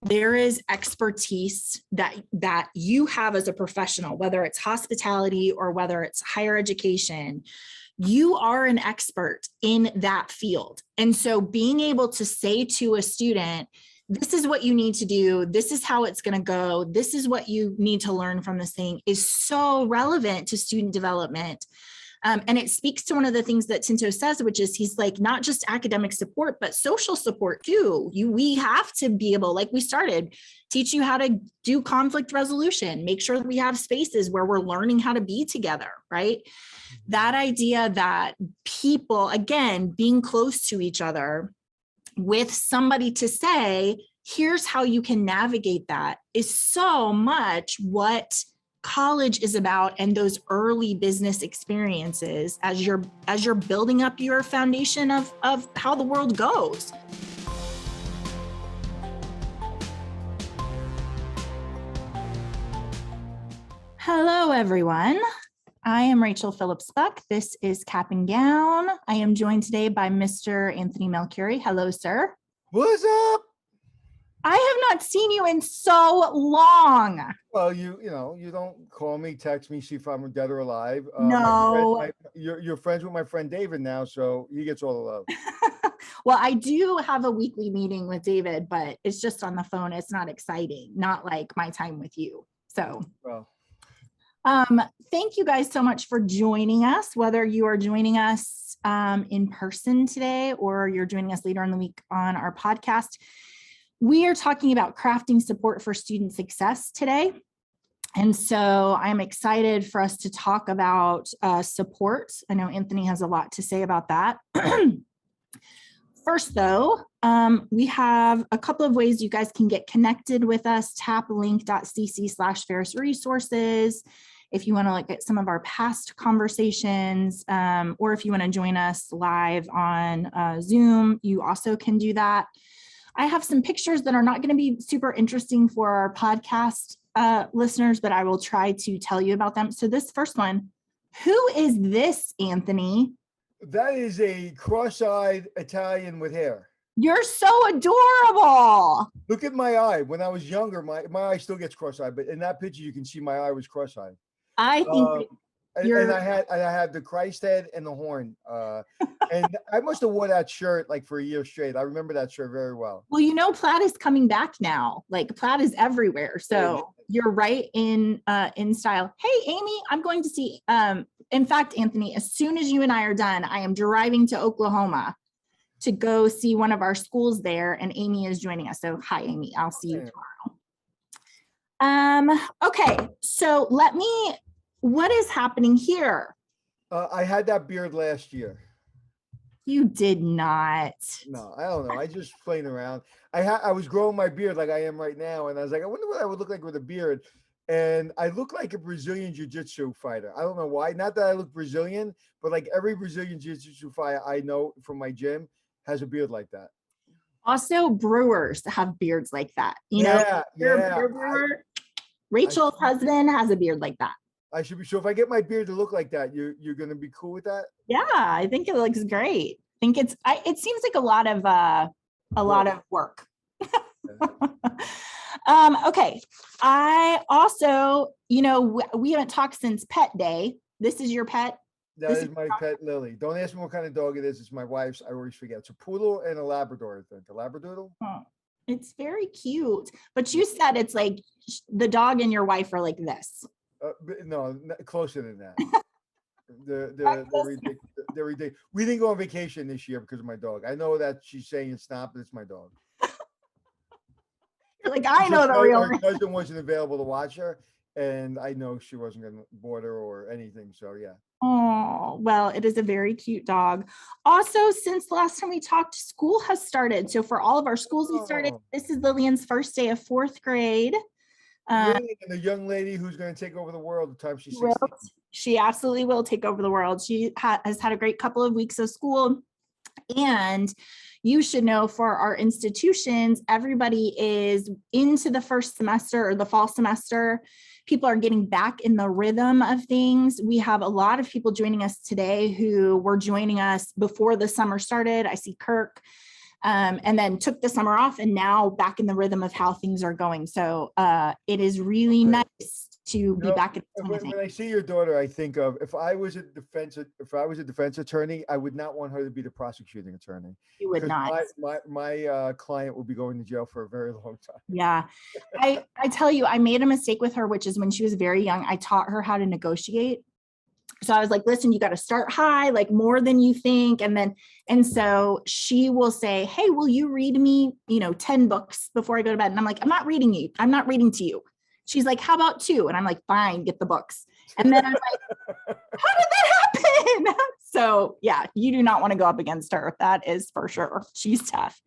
there is expertise that you have as a professional, whether it's hospitality or whether it's higher education. You are an expert in that field. And so being able to say to a student, this is what you need to do, this is how it's going to go, this is what you need to learn from this thing, is so relevant to student development. And it speaks to one of the things that Tinto says, which is he's like, not just academic support, but social support too. We have to be able, like we started, teach you how to do conflict resolution, make sure that we have spaces where we're learning how to be together, right? That idea that people, again, being close to each other with somebody to say, here's how you can navigate that, is so much what college is about, and those early business experiences as you're building up your foundation of how the world goes. Hello, everyone. I am Rachel Phillips-Buck. This is Cap and Gown. I am joined today by Mr. Anthony Melchiori. Hello, sir. What's up? I have not seen you in so long. Well, you don't call me, text me, see if I'm dead or alive. No. You're friends with my friend David now, so he gets all the love. Well, I do have a weekly meeting with David, but it's just on the phone. It's not exciting, not like my time with you. So, well, thank you guys so much for joining us, whether you are joining us in person today or you're joining us later in the week on our podcast. We are talking about crafting support for student success today. And so I'm excited for us to talk about support. I know Anthony has a lot to say about that. First, though, we have a couple of ways you guys can get connected with us. taplink.cc/Ferris resources. If you want to look at some of our past conversations, or if you want to join us live on Zoom, you also can do that. I have some pictures that are not going to be super interesting for our podcast listeners, but I will try to tell you about them. So this first one, who is this, Anthony? That is a cross-eyed Italian with hair. You're so adorable. Look at my eye. When I was younger, my eye still gets cross-eyed, but in that picture, you can see my eye was cross-eyed. I think and I had the Christ head and the horn. And I must have wore that shirt like for a year straight. I remember that shirt very well. Well, plaid is coming back now. Like plaid is everywhere. So you're right in style. Hey, Amy, I'm going to see. In fact, Anthony, as soon as you and I are done, I am driving to Oklahoma to go see one of our schools there, and Amy is joining us. So hi, Amy. I'll see you tomorrow. Okay, so what is happening here? I had that beard last year. You did not. No, I don't know. I just playing around. I was growing my beard like I am right now, and I was like, I wonder what I would look like with a beard. And I look like a Brazilian jiu-jitsu fighter. I don't know why. Not that I look Brazilian, but like every Brazilian jiu-jitsu fighter I know from my gym has a beard like that. Also, brewers have beards like that. Rachel's husband has a beard like that. I should be. So if I get my beard to look like that, you're going to be cool with that? Yeah, I think it looks great. I think it seems like a lot of work. Okay. I also, we haven't talked since pet day. This is your pet. That is my pet, Lily. Don't ask me what kind of dog it is. It's my wife's. I always forget. It's a poodle and a Labrador, I think. A Labradoodle? It's very cute. But you said it's like the dog and your wife are like this. No, closer than that. They're ridiculous. We didn't go on vacation this year because of my dog. I know that she's saying it's not, but it's my dog. You're like, I know the real. Her cousin wasn't available to watch her, and I know she wasn't going to board her or anything. So yeah. Oh, well, it is a very cute dog. Also, since the last time we talked, school has started. So for all of our schools, we started. This is Lillian's first day of 4th grade. And the young lady who's going to take over the world the time she's 16. She absolutely will take over the world. She has had a great couple of weeks of school. And you should know, for our institutions, everybody is into the first semester or the fall semester. People are getting back in the rhythm of things. We have a lot of people joining us today who were joining us before the summer started. I see Kirk. and then took the summer off and now back in the rhythm of how things are going. So it is really Great. nice to be back in the swing of things. When I see your daughter, I think of if I was a defense attorney, I would not want her to be the prosecuting attorney You would because not. my client will be going to jail for a very long time. Yeah. I tell you, I made a mistake with her, which is when she was very young, I taught her how to negotiate. So I was like, listen, you got to start high, like more than you think. And so she will say, hey, will you read me, 10 books before I go to bed? And I'm like, I'm not reading you. I'm not reading to you. She's like, how about 2? And I'm like, fine, get the books. And then I'm like, how did that happen? So yeah, you do not want to go up against her. That is for sure. She's tough.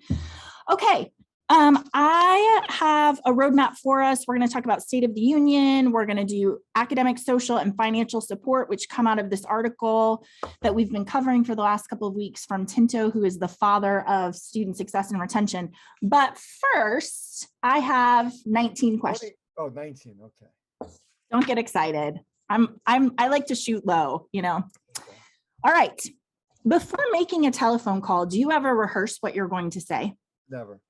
Okay. I have a roadmap for us. We're going to talk about State of the Union. We're going to do academic, social, and financial support, which come out of this article that we've been covering for the last couple of weeks from Tinto, who is the father of student success and retention. But first, I have 19 questions. Oh, 19. Okay. Don't get excited. I like to shoot low, Okay. All right. Before making a telephone call, do you ever rehearse what you're going to say? Never.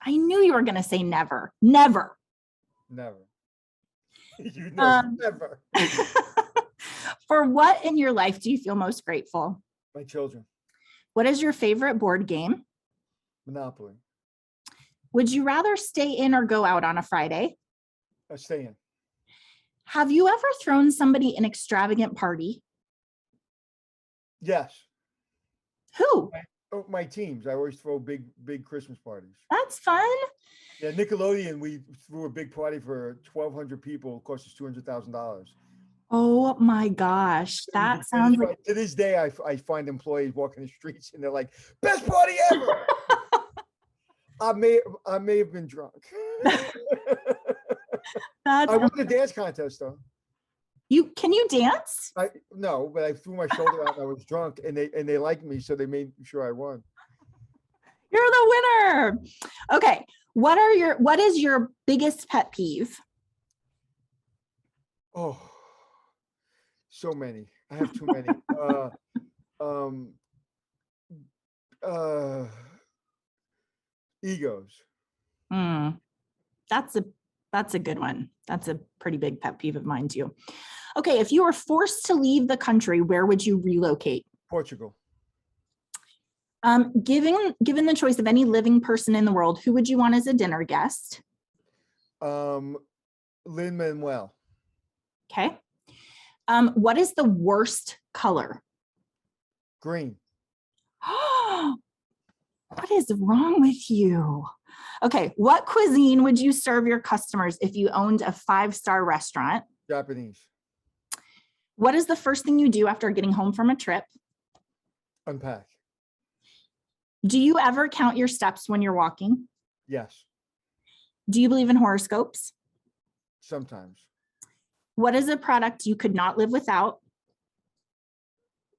I knew you were going to say never. Never. Never. You know, never. For what in your life do you feel most grateful? My children. What is your favorite board game? Monopoly. Would you rather stay in or go out on a Friday? Stay in. Have you ever thrown somebody an extravagant party? Yes. Who? My teams. I always throw big Christmas parties. That's fun. Yeah, Nickelodeon, we threw a big party for 1,200 people. It cost us $200,000. Oh my gosh. That sounds like to this day, I find employees walking the streets and they're like, best party ever. I may have been drunk. I won the dance contest though. Can you dance? No, but I threw my shoulder out and I was drunk and they liked me, so they made sure I won. You're the winner. Okay. What is your biggest pet peeve? Oh, so many. I have too many. Egos. That's a good one. That's a pretty big pet peeve of mine too. Okay, if you were forced to leave the country, where would you relocate? Portugal. Given the choice of any living person in the world, who would you want as a dinner guest? Lin-Manuel. Okay. What is the worst color? Green. What is wrong with you? Okay, what cuisine would you serve your customers if you owned a 5-star restaurant? Japanese. What is the first thing you do after getting home from a trip? Unpack. Do you ever count your steps when you're walking? Yes. Do you believe in horoscopes? Sometimes. What is a product you could not live without?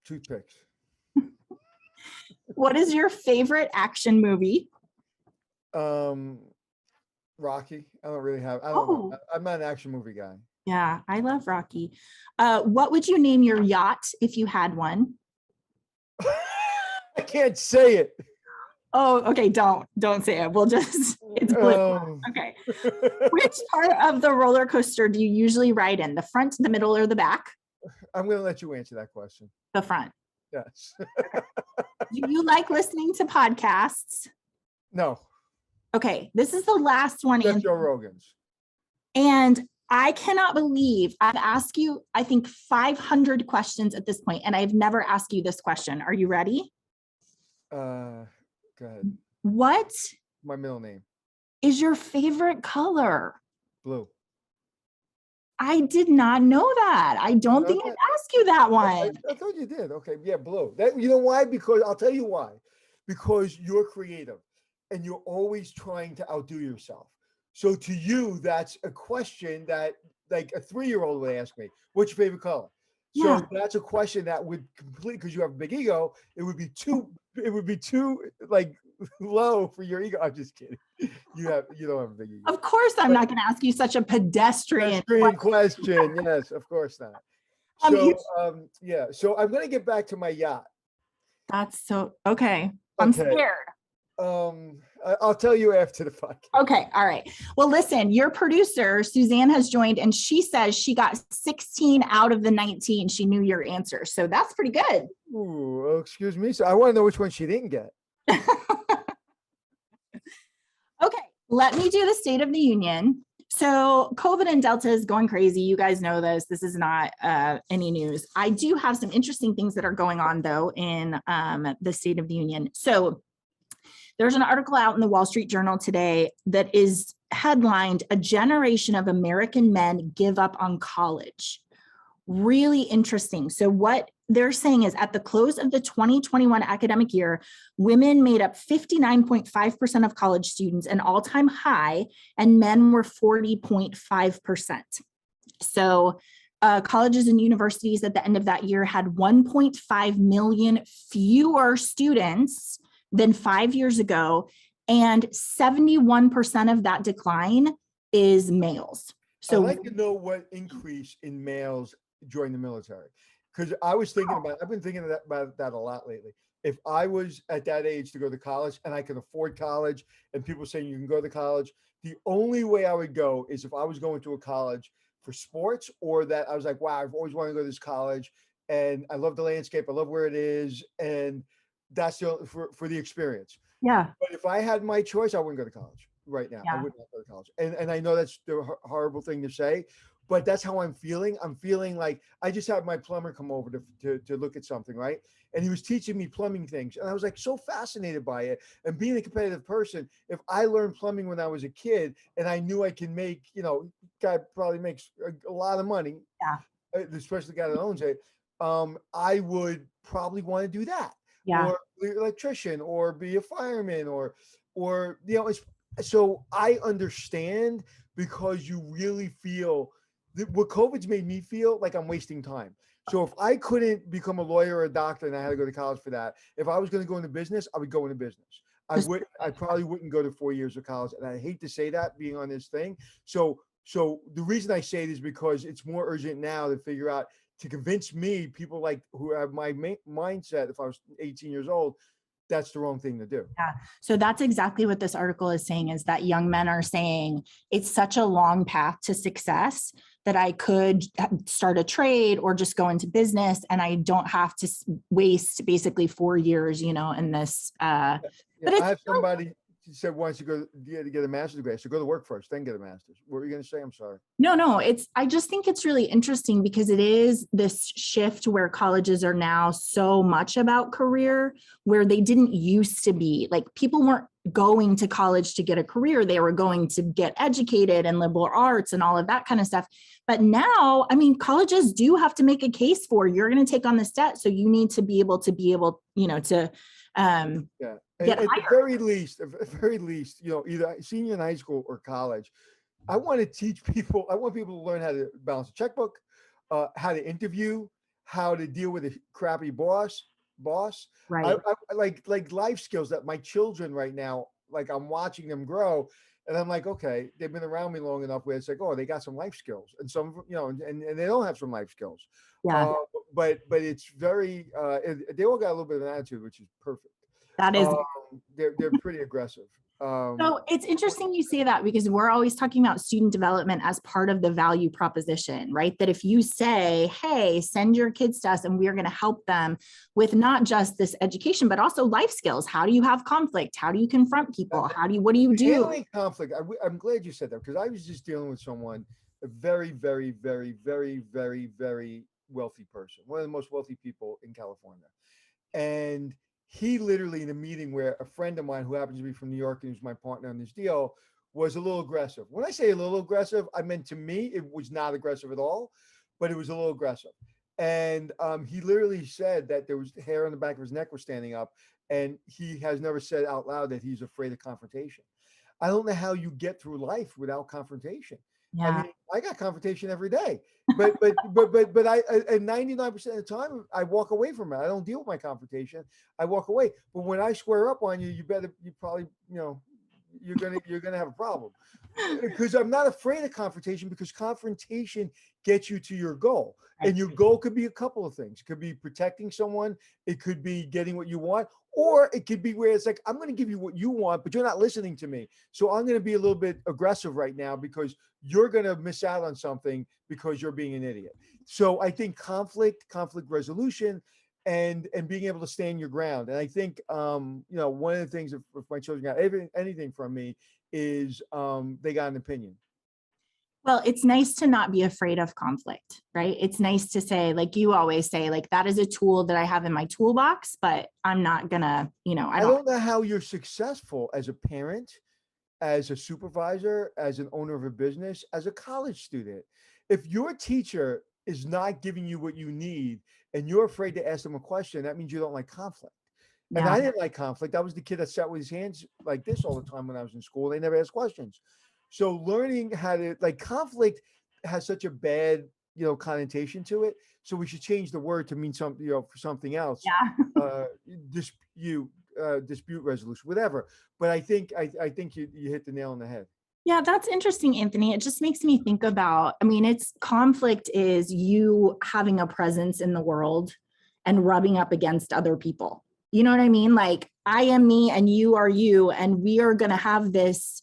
Toothpicks. What is your favorite action movie? Rocky. I don't know. I'm not an action movie guy. Yeah, I love Rocky. What would you name your yacht if you had one? I can't say it. Oh, okay. Don't say it. We'll just, it's blue. Okay. Which part of the roller coaster do you usually ride in? The front, the middle, or the back? I'm going to let you answer that question. The front. Yes. Do you like listening to podcasts? No. Okay. This is the last one. That's Joe Rogan's. And I cannot believe I've asked you, I think 500 questions at this point, and I've never asked you this question. Are you ready? Go ahead. What? My middle name. Is your favorite color? Blue. I did not know that. I don't think I'd ask you that one. I thought you did. Okay. Yeah, blue. You know why? Because I'll tell you why. Because you're creative and you're always trying to outdo yourself. So to you, that's a question that like a 3-year-old would ask me, what's your favorite color? So that's a question that would because you have a big ego, it would be too like low for your ego. I'm just kidding. You don't have a big ego. Of course, I'm not going to ask you such a pedestrian question. Yes, of course not. So I'm going to get back to my yacht. That's so okay. I'm scared. I'll tell you after the podcast. Okay. All right. Well, listen, your producer, Suzanne, has joined and she says she got 16 out of the 19. She knew your answer. So that's pretty good. Ooh, well, excuse me. So I want to know which one she didn't get. Okay. Let me do the State of the Union. So COVID and Delta is going crazy. You guys know this. This is not any news. I do have some interesting things that are going on, though, in the State of the Union. So there's an article out in the Wall Street Journal today that is headlined, "A Generation of American Men Give Up on College." Really interesting. So what they're saying is at the close of the 2021 academic year, women made up 59.5% of college students, an all-time high, and men were 40.5%. So colleges and universities at the end of that year had 1.5 million fewer students than 5 years ago, and 71% of that decline is males. I'd So like to know what increase in males join the military, because I was thinking about. I've been thinking about that a lot lately. If I was at that age to go to college and I can afford college, and people saying you can go to college, the only way I would go is if I was going to a college for sports, or that I was like, wow, I've always wanted to go to this college, and I love the landscape, I love where it is, and that's for the experience. yeah, But if I had my choice, I wouldn't go to college right now. I yeah, would not go to college. And I know that's the horrible thing to say, but that's how I'm feeling. I'm feeling like I just had my plumber come over to look at something, right? And he was teaching me plumbing things. And I was like so fascinated by it. And being a competitive person, if I learned plumbing when I was a kid and I knew I can make, guy probably makes a lot of money, yeah, especially the guy that owns it, I would probably want to do that, yeah. or be an electrician, or be a fireman, or so I understand, because you really feel that what COVID's made me feel like I'm wasting time. So if I couldn't become a lawyer or a doctor and I had to go to college for that, if I was going to go into business, I would go into business. I probably wouldn't go to 4 years of college. And I hate to say that being on this thing. So the reason I say it is because it's more urgent now to figure out, to convince me, people like who have my mindset, if I was 18 years old, that's the wrong thing to do. Yeah. So that's exactly what this article is saying, is that young men are saying it's such a long path to success that I could start a trade or just go into business, and I don't have to waste basically 4 years, in this. Yeah, But I it's have somebody said once you go to get a master's degree, so go to work first, then get a master's. What were you going to say? I'm sorry. no, I just think it's really interesting because it is this shift where colleges are now so much about career, where they didn't used to be. Like, people weren't going to college to get a career. They were going to get educated and liberal arts and all of that kind of stuff. But now, I mean, colleges do have to make a case for, you're going to take on this debt. So you need to be able, to Yeah. get At the hired. very least, either senior in high school or college, I want to teach people. I want people to learn how to balance a checkbook, how to interview, how to deal with a crappy boss. Right. I like life skills that my children right now, like I'm watching them grow, and I'm like, okay, they've been around me long enough where it's like, oh, they got some life skills, and some, and they don't have some life skills. Yeah. Uh, but it's very, they all got a little bit of an attitude, which is perfect. That is. Um, they're pretty aggressive. So it's interesting you say that, because we're always talking about student development as part of the value proposition, right? That if you say, hey, send your kids to us and we're going to help them with not just this education, but also life skills. How do you have conflict? How do you confront people? What do you do? Handling conflict. I'm glad you said that, because I was just dealing with someone, a very, very, very, very, very, very wealthy person, one of the most wealthy people in California. And he literally, in a meeting where a friend of mine who happens to be from New York and who's my partner on this deal, was a little aggressive. When I say a little aggressive, I meant, to me, it was not aggressive at all, but it was a little aggressive. And he literally said that there was hair on the back of his neck was standing up, and he has never said out loud that he's afraid of confrontation. I don't know how you get through life without confrontation. I Yeah. mean, I got confrontation every day, but I, and 99% of the time I walk away from it. I don't deal with my confrontation. I walk away. But when I square up on you, you probably, you're gonna have a problem, because I'm not afraid of confrontation, because confrontation gets you to your goal. Right. And your goal could be a couple of things. It could be protecting someone. It could be getting what you want, Or it could be where it's like, I'm going to give you what you want, but you're not listening to me. So I'm going to be a little bit aggressive right now because you're going to miss out on something because you're being an idiot. So I think conflict resolution, and being able to stand your ground. And I think, one of the things, if my children got anything from me, is they got an opinion. Well, it's nice to not be afraid of conflict, right? It's nice to say, like you always say, like that is a tool that I have in my toolbox, but I'm not gonna, I don't know how you're successful as a parent, as a supervisor, as an owner of a business, as a college student. If your teacher is not giving you what you need and you're afraid to ask them a question, that means you don't like conflict. And Yeah. I didn't like conflict. I was the kid that sat with his hands like this all the time when I was in school. They never asked questions. So learning how to, like, conflict has such a bad, connotation to it. So we should change the word to mean something, for something else. Yeah. Uh, dispute, dispute resolution, whatever. But I think you hit the nail on the head. Yeah, that's interesting, Anthony. It just makes me think about, I mean, it's conflict is you having a presence in the world and rubbing up against other people. You know what I mean? Like I am me and you are you, and we are going to have this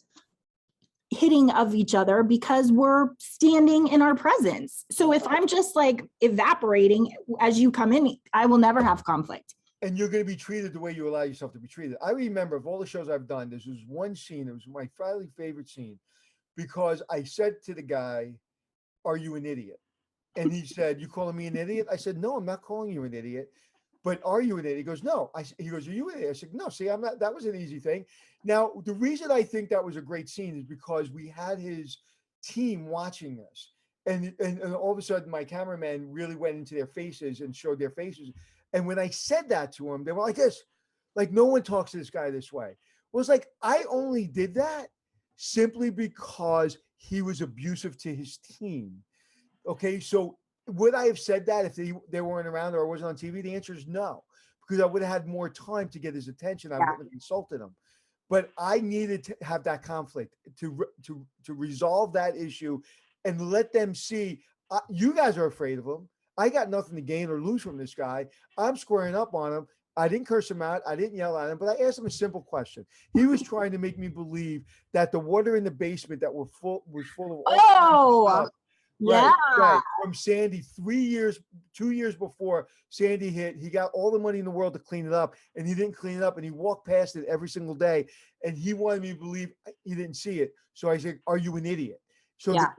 hitting of each other because we're standing in our presence. So if I'm just like evaporating as you come in, I will never have conflict. And you're going to be treated the way you allow yourself to be treated. I remember of all the shows I've done, there's this one scene. It was my probably favorite scene because I said to the guy, "Are you an idiot?" And he said, "You calling me an idiot?" I said, "No, I'm not calling you an idiot. But are you an idiot?" He goes, "No." He goes, "Are you an idiot?" I said, "No, see, I'm not." That was an easy thing. Now, the reason I think that was a great scene is because we had his team watching this. And all of a sudden, my cameraman really went into their faces and showed their faces. And when I said that to him, they were like this, like, no one talks to this guy this way. Well, it's like, I only did that simply because he was abusive to his team. Okay, so would I have said that if they weren't around or I wasn't on TV? The answer is no, because I would have had more time to get his attention. I Yeah. wouldn't have insulted him. But I needed to have that conflict to resolve that issue and let them see, you guys are afraid of him. I got nothing to gain or lose from this guy. I'm squaring up on him. I didn't curse him out. I didn't yell at him, but I asked him a simple question. He was trying to make me believe that the water in the basement that was full of all kinds of stuff. Yeah. Right. From Sandy, 2 years before Sandy hit, he got all the money in the world to clean it up, and he didn't clean it up, and he walked past it every single day, and he wanted me to believe he didn't see it. So I said, "Are you an idiot?" So Yeah.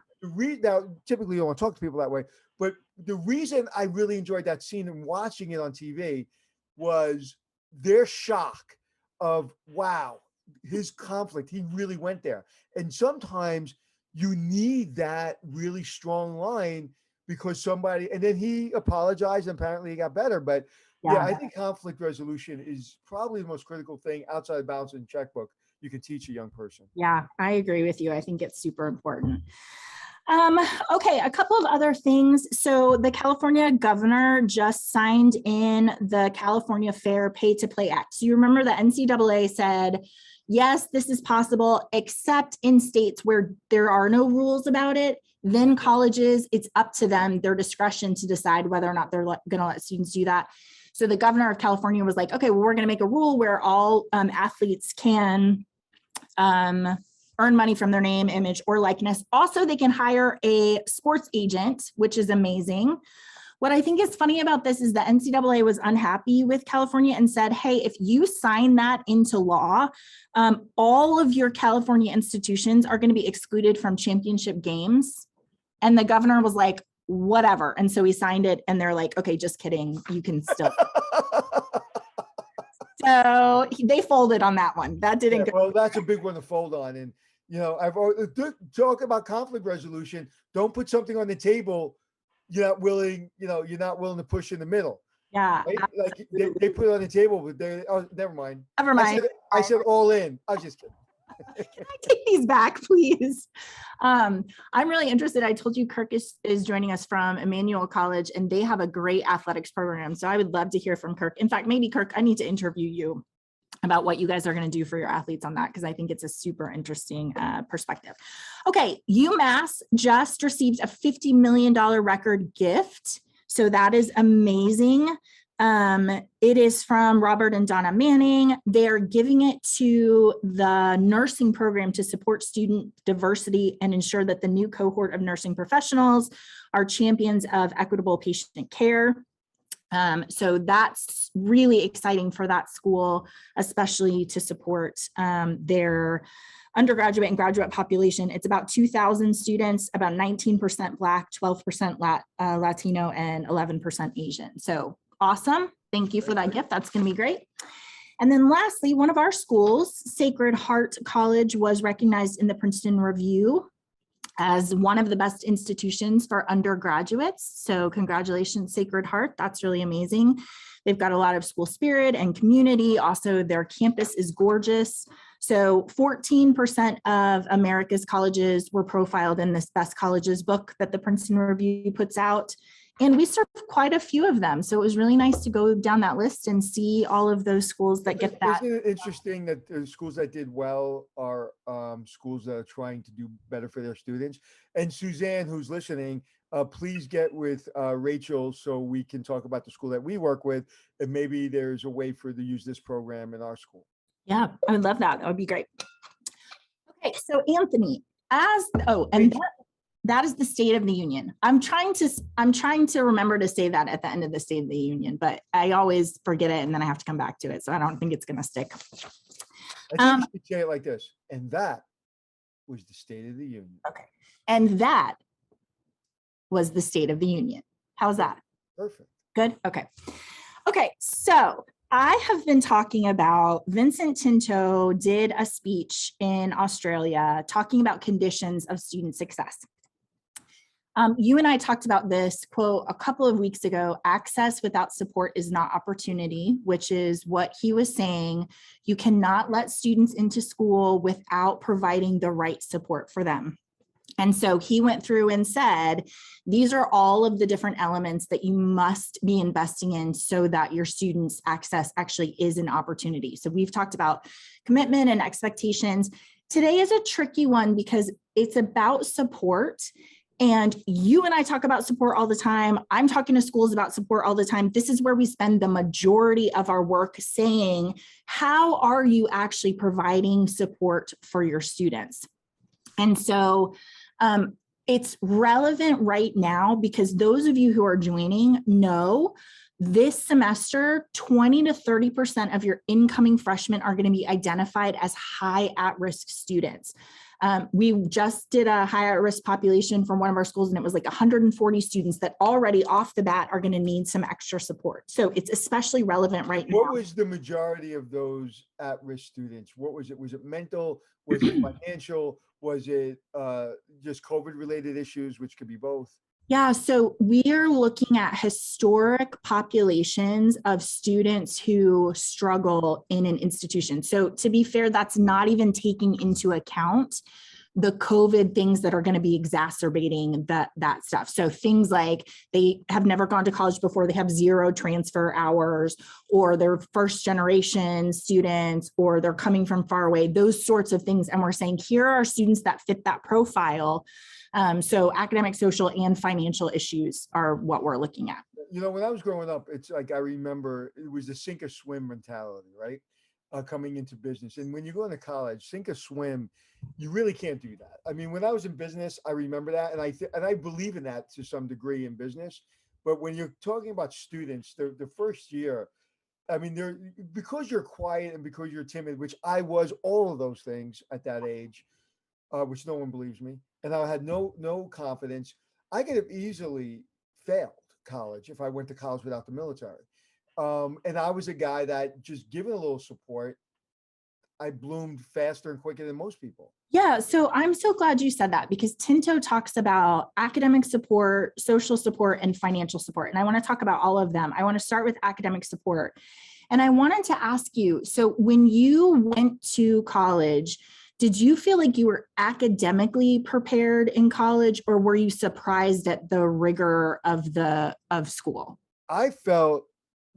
now, typically you don't want to talk to people that way, but the reason I really enjoyed that scene and watching it on TV was their shock of, wow, his conflict. He really went there. And sometimes you need that really strong line because somebody, and then he apologized and apparently he got better. But yeah, I think conflict resolution is probably the most critical thing outside of balancing the checkbook you can teach a young person. Yeah, I agree with you. I think it's super important. Okay, a couple of other things. So the California governor just signed in the California Fair Pay to Play Act. So you remember the NCAA said, yes, this is possible, except in states where there are no rules about it. Then colleges, it's up to them, their discretion to decide whether or not they're going to let students do that. So the governor of California was like, okay, well, we're going to make a rule where all athletes can earn money from their name, image, or likeness. Also, they can hire a sports agent, which is amazing. What I think is funny about this is the NCAA was unhappy with California and said, hey, if you sign that into law, all of your California institutions are going to be excluded from championship games. And the governor was like, whatever. And so he signed it and they're like, okay, just kidding. You can still. So they folded on that one. That didn't go. Well, that's a big one to fold on. And, I've always talk about conflict resolution. Don't put something on the table you're not willing to push in the middle. Yeah. Right? Like they put it on the table, but never mind. Never mind. I said all in. I was just kidding. Can I take these back, please? I'm really interested. I told you Kirk is joining us from Emmanuel College, and they have a great athletics program. So I would love to hear from Kirk. In fact, maybe Kirk, I need to interview you about what you guys are going to do for your athletes on that, because I think it's a super interesting perspective. Okay, UMass just received a $50 million record gift. So that is amazing. It is from Robert and Donna Manning. They're giving it to the nursing program to support student diversity and ensure that the new cohort of nursing professionals are champions of equitable patient care. So that's really exciting for that school, especially to support their undergraduate and graduate population. It's about 2,000 students, about 19% Black, 12% Latino, and 11% Asian. So awesome. Thank you for that gift. That's going to be great. And then lastly, one of our schools, Sacred Heart College, was recognized in the Princeton Review as one of the best institutions for undergraduates. So congratulations, Sacred Heart. That's really amazing. They've got a lot of school spirit and community. Also, their campus is gorgeous. So 14% of America's colleges were profiled in this Best Colleges book that the Princeton Review puts out. And we serve quite a few of them. So it was really nice to go down that list and see all of those schools that get that. Isn't it interesting that the schools that did well are schools that are trying to do better for their students? And Suzanne, who's listening, please get with Rachel so we can talk about the school that we work with, and maybe there's a way for to use this program in our school. Yeah, I would love that. That would be great. Okay, so Anthony, that is the State of the Union. I'm trying to remember to say that at the end of the State of the Union, but I always forget it and then I have to come back to it. So I don't think it's going to stick. I think you could say it like this, and that was the State of the Union. Okay. And that was the State of the Union. How's that? Perfect. Good. Okay. Okay. So I have been talking about Vincent Tinto did a speech in Australia talking about conditions of student success. You and I talked about this quote a couple of weeks ago. Access without support is not opportunity, which is what he was saying. You cannot let students into school without providing the right support for them. And so he went through and said, these are all of the different elements that you must be investing in so that your students' access actually is an opportunity. So we've talked about commitment and expectations. Today is a tricky one because it's about support. And you and I talk about support all the time. I'm talking to schools about support all the time. This is where we spend the majority of our work saying, how are you actually providing support for your students? And so it's relevant right now because those of you who are joining know this semester, 20 to 30% of your incoming freshmen are going to be identified as high at-risk students. We just did a high at-risk population from one of our schools, and it was like 140 students that already off the bat are going to need some extra support. So it's especially relevant right now. What was the majority of those at-risk students? What was it? Was it mental? Was it financial? Was it just COVID-related issues, which could be both? Yeah, so we are looking at historic populations of students who struggle in an institution. So to be fair, that's not even taking into account the COVID things that are going to be exacerbating that stuff. So things like they have never gone to college before, they have 0 transfer hours, or they're first generation students, or they're coming from far away, those sorts of things. And we're saying, here are students that fit that profile. So academic, social, and financial issues are what we're looking at. You know, when I was growing up, it's like I remember it was the sink or swim mentality, right? Coming into business. And when you go into college, sink or swim, you really can't do that. I mean, when I was in business, I remember that, and I believe in that to some degree in business. But when you're talking about students, the first year, I mean, they're because you're quiet and because you're timid, which I was all of those things at that age, which no one believes me, and I had no confidence. I could have easily failed college if I went to college without the military. And I was a guy that just given a little support, I bloomed faster and quicker than most people. Yeah, so I'm so glad you said that because Tinto talks about academic support, social support, and financial support. And I want to talk about all of them. I want to start with academic support. And I wanted to ask you, so when you went to college, did you feel like you were academically prepared in college, or were you surprised at the rigor of school? I felt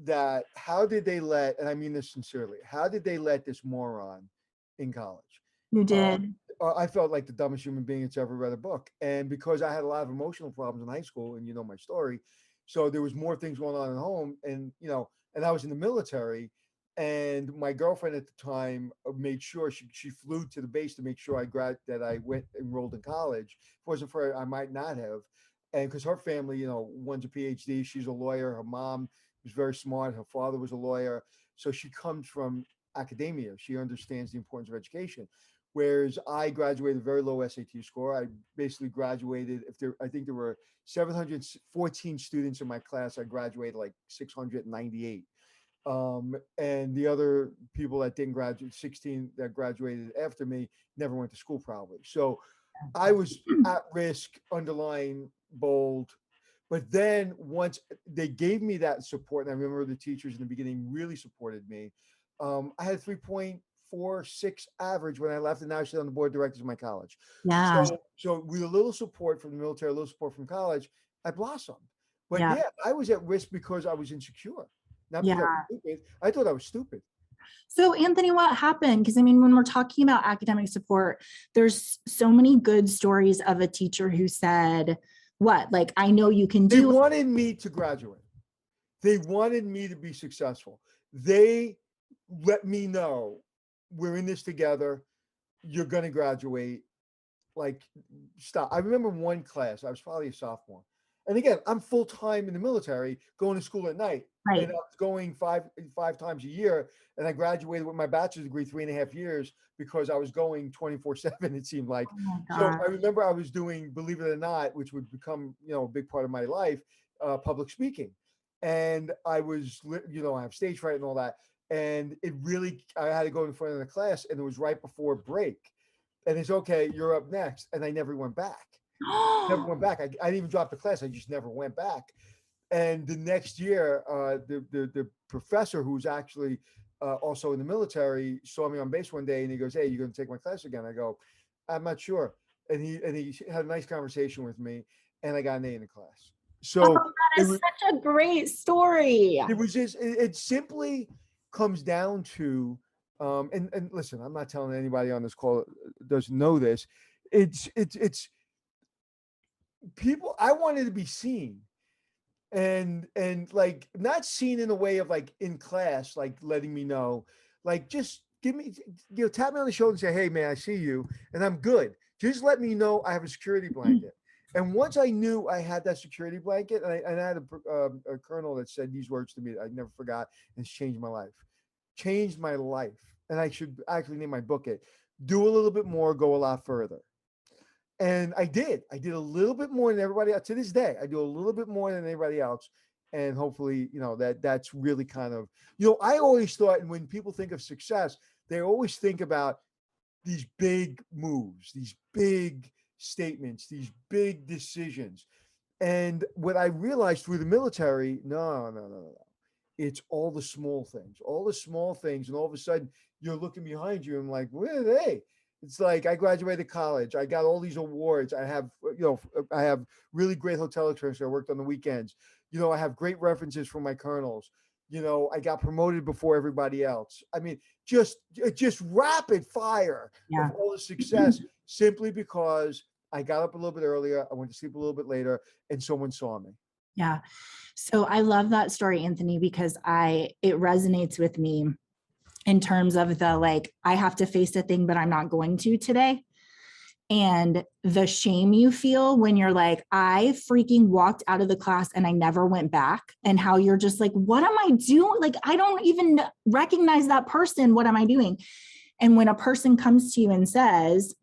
that how did they let, and I mean this sincerely, how did they let this moron in college? You Uh, did. I felt like the dumbest human being that's ever read a book. And because I had a lot of emotional problems in high school, and you know my story, So there was more things going on at home, and and I was in the military, and my girlfriend at the time made sure she flew to the base to make sure that I went enrolled in college. If it wasn't for her, I might not have. And because her family, one's a PhD, she's a lawyer. Her mom was very smart. Her father was a lawyer, so she comes from academia. She understands the importance of education. Whereas I graduated very low SAT score. I basically graduated. I think there were 714 students in my class. I graduated like 698. And the other people that didn't graduate, 16 that graduated after me, never went to school probably. So I was at risk, underline, bold. But then once they gave me that support, and I remember the teachers in the beginning really supported me. I had 3.46 average when I left, and now I sit on the board of directors of my college. Yeah. So with a little support from the military, a little support from college, I blossomed. But Yeah. yeah, I was at risk because I was insecure, not because I was Yeah. stupid. I thought I was stupid. So Anthony, what happened? Because I mean, when we're talking about academic support, there's so many good stories of a teacher who said, what, like, I know you can They do it. wanted me to graduate. They wanted me to be successful. They let me know we're in this together. You're going to graduate. Like, stop. I remember one class, I was probably a sophomore. And again, I'm full time in the military, going to school at night. Right. And I was going five times a year. And I graduated with my bachelor's degree 3.5 years because I was going 24/7, it seemed like. Oh my So God. I remember I was doing, believe it or not, which would become, a big part of my life, public speaking. And I was, I have stage fright and all that. And I had to go in front of the class, and it was right before break. And it's okay, you're up next. And I never went back. Never went back. I didn't even drop the class. I just never went back. And the next year, the professor, who was actually also in the military, saw me on base one day, and he goes, "Hey, you're going to take my class again?" I go, "I'm not sure." And he had a nice conversation with me, and I got an A in the class. Oh, So that is such a great story. it was just it simply comes down to and listen, I'm not telling anybody on this call doesn't know this. It's people. I wanted to be seen, and like not seen in a way of like in class, like letting me know, like just give me, tap me on the shoulder and say, "Hey man, I see you," and I'm good. Just let me know I have a security blanket. And once I knew I had that security blanket, and I had a colonel that said these words to me that I never forgot, and it's changed my life. Changed my life. And I should actually name my book it. Do a little bit more, go a lot further. And I did. I did a little bit more than everybody else. To this day, I do a little bit more than anybody else. And hopefully, that's really kind of, I always thought, and when people think of success, they always think about these big moves, these big statements, these big decisions. And what I realized through the military, no, no, no, no, no. It's all the small things. And all of a sudden you're looking behind you and like, where are they? It's like I graduated college. I got all these awards. I have really great hotel experience. I worked on the weekends. I have great references from my colonels. I got promoted before everybody else. I mean, just rapid fire Yeah. of all the success simply because I got up a little bit earlier. I went to sleep a little bit later, and someone saw me. Yeah. So I love that story, Anthony, because it resonates with me in terms of the, like, I have to face a thing, but I'm not going to today. And the shame you feel when you're like, I freaking walked out of the class and I never went back, and how you're just like, what am I doing? Like, I don't even recognize that person. What am I doing? And when a person comes to you and says,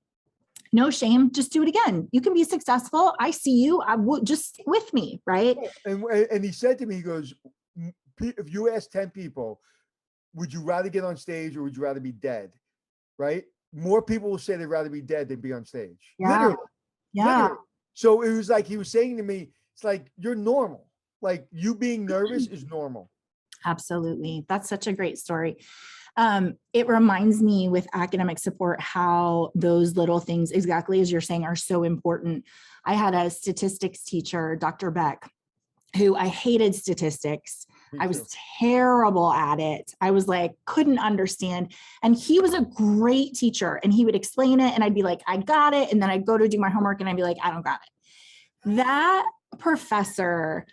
no shame, just do it again. You can be successful. I see you. I would just stick with me. Right. And he said to me, he goes, if you ask 10 people, would you rather get on stage or would you rather be dead? Right? More people will say they'd rather be dead than be on stage. Yeah. Literally. Yeah. Literally. So it was like he was saying to me, it's like, you're normal. Like, you being nervous is normal. Absolutely. That's such a great story. It reminds me with academic support how those little things, exactly as you're saying, are so important. I had a statistics teacher, Dr. Beck, who I hated statistics. I was terrible at it. I was like, couldn't understand. And he was a great teacher, and he would explain it and I'd be like, I got it. And then I'd go to do my homework and I'd be like, I don't got it. That professor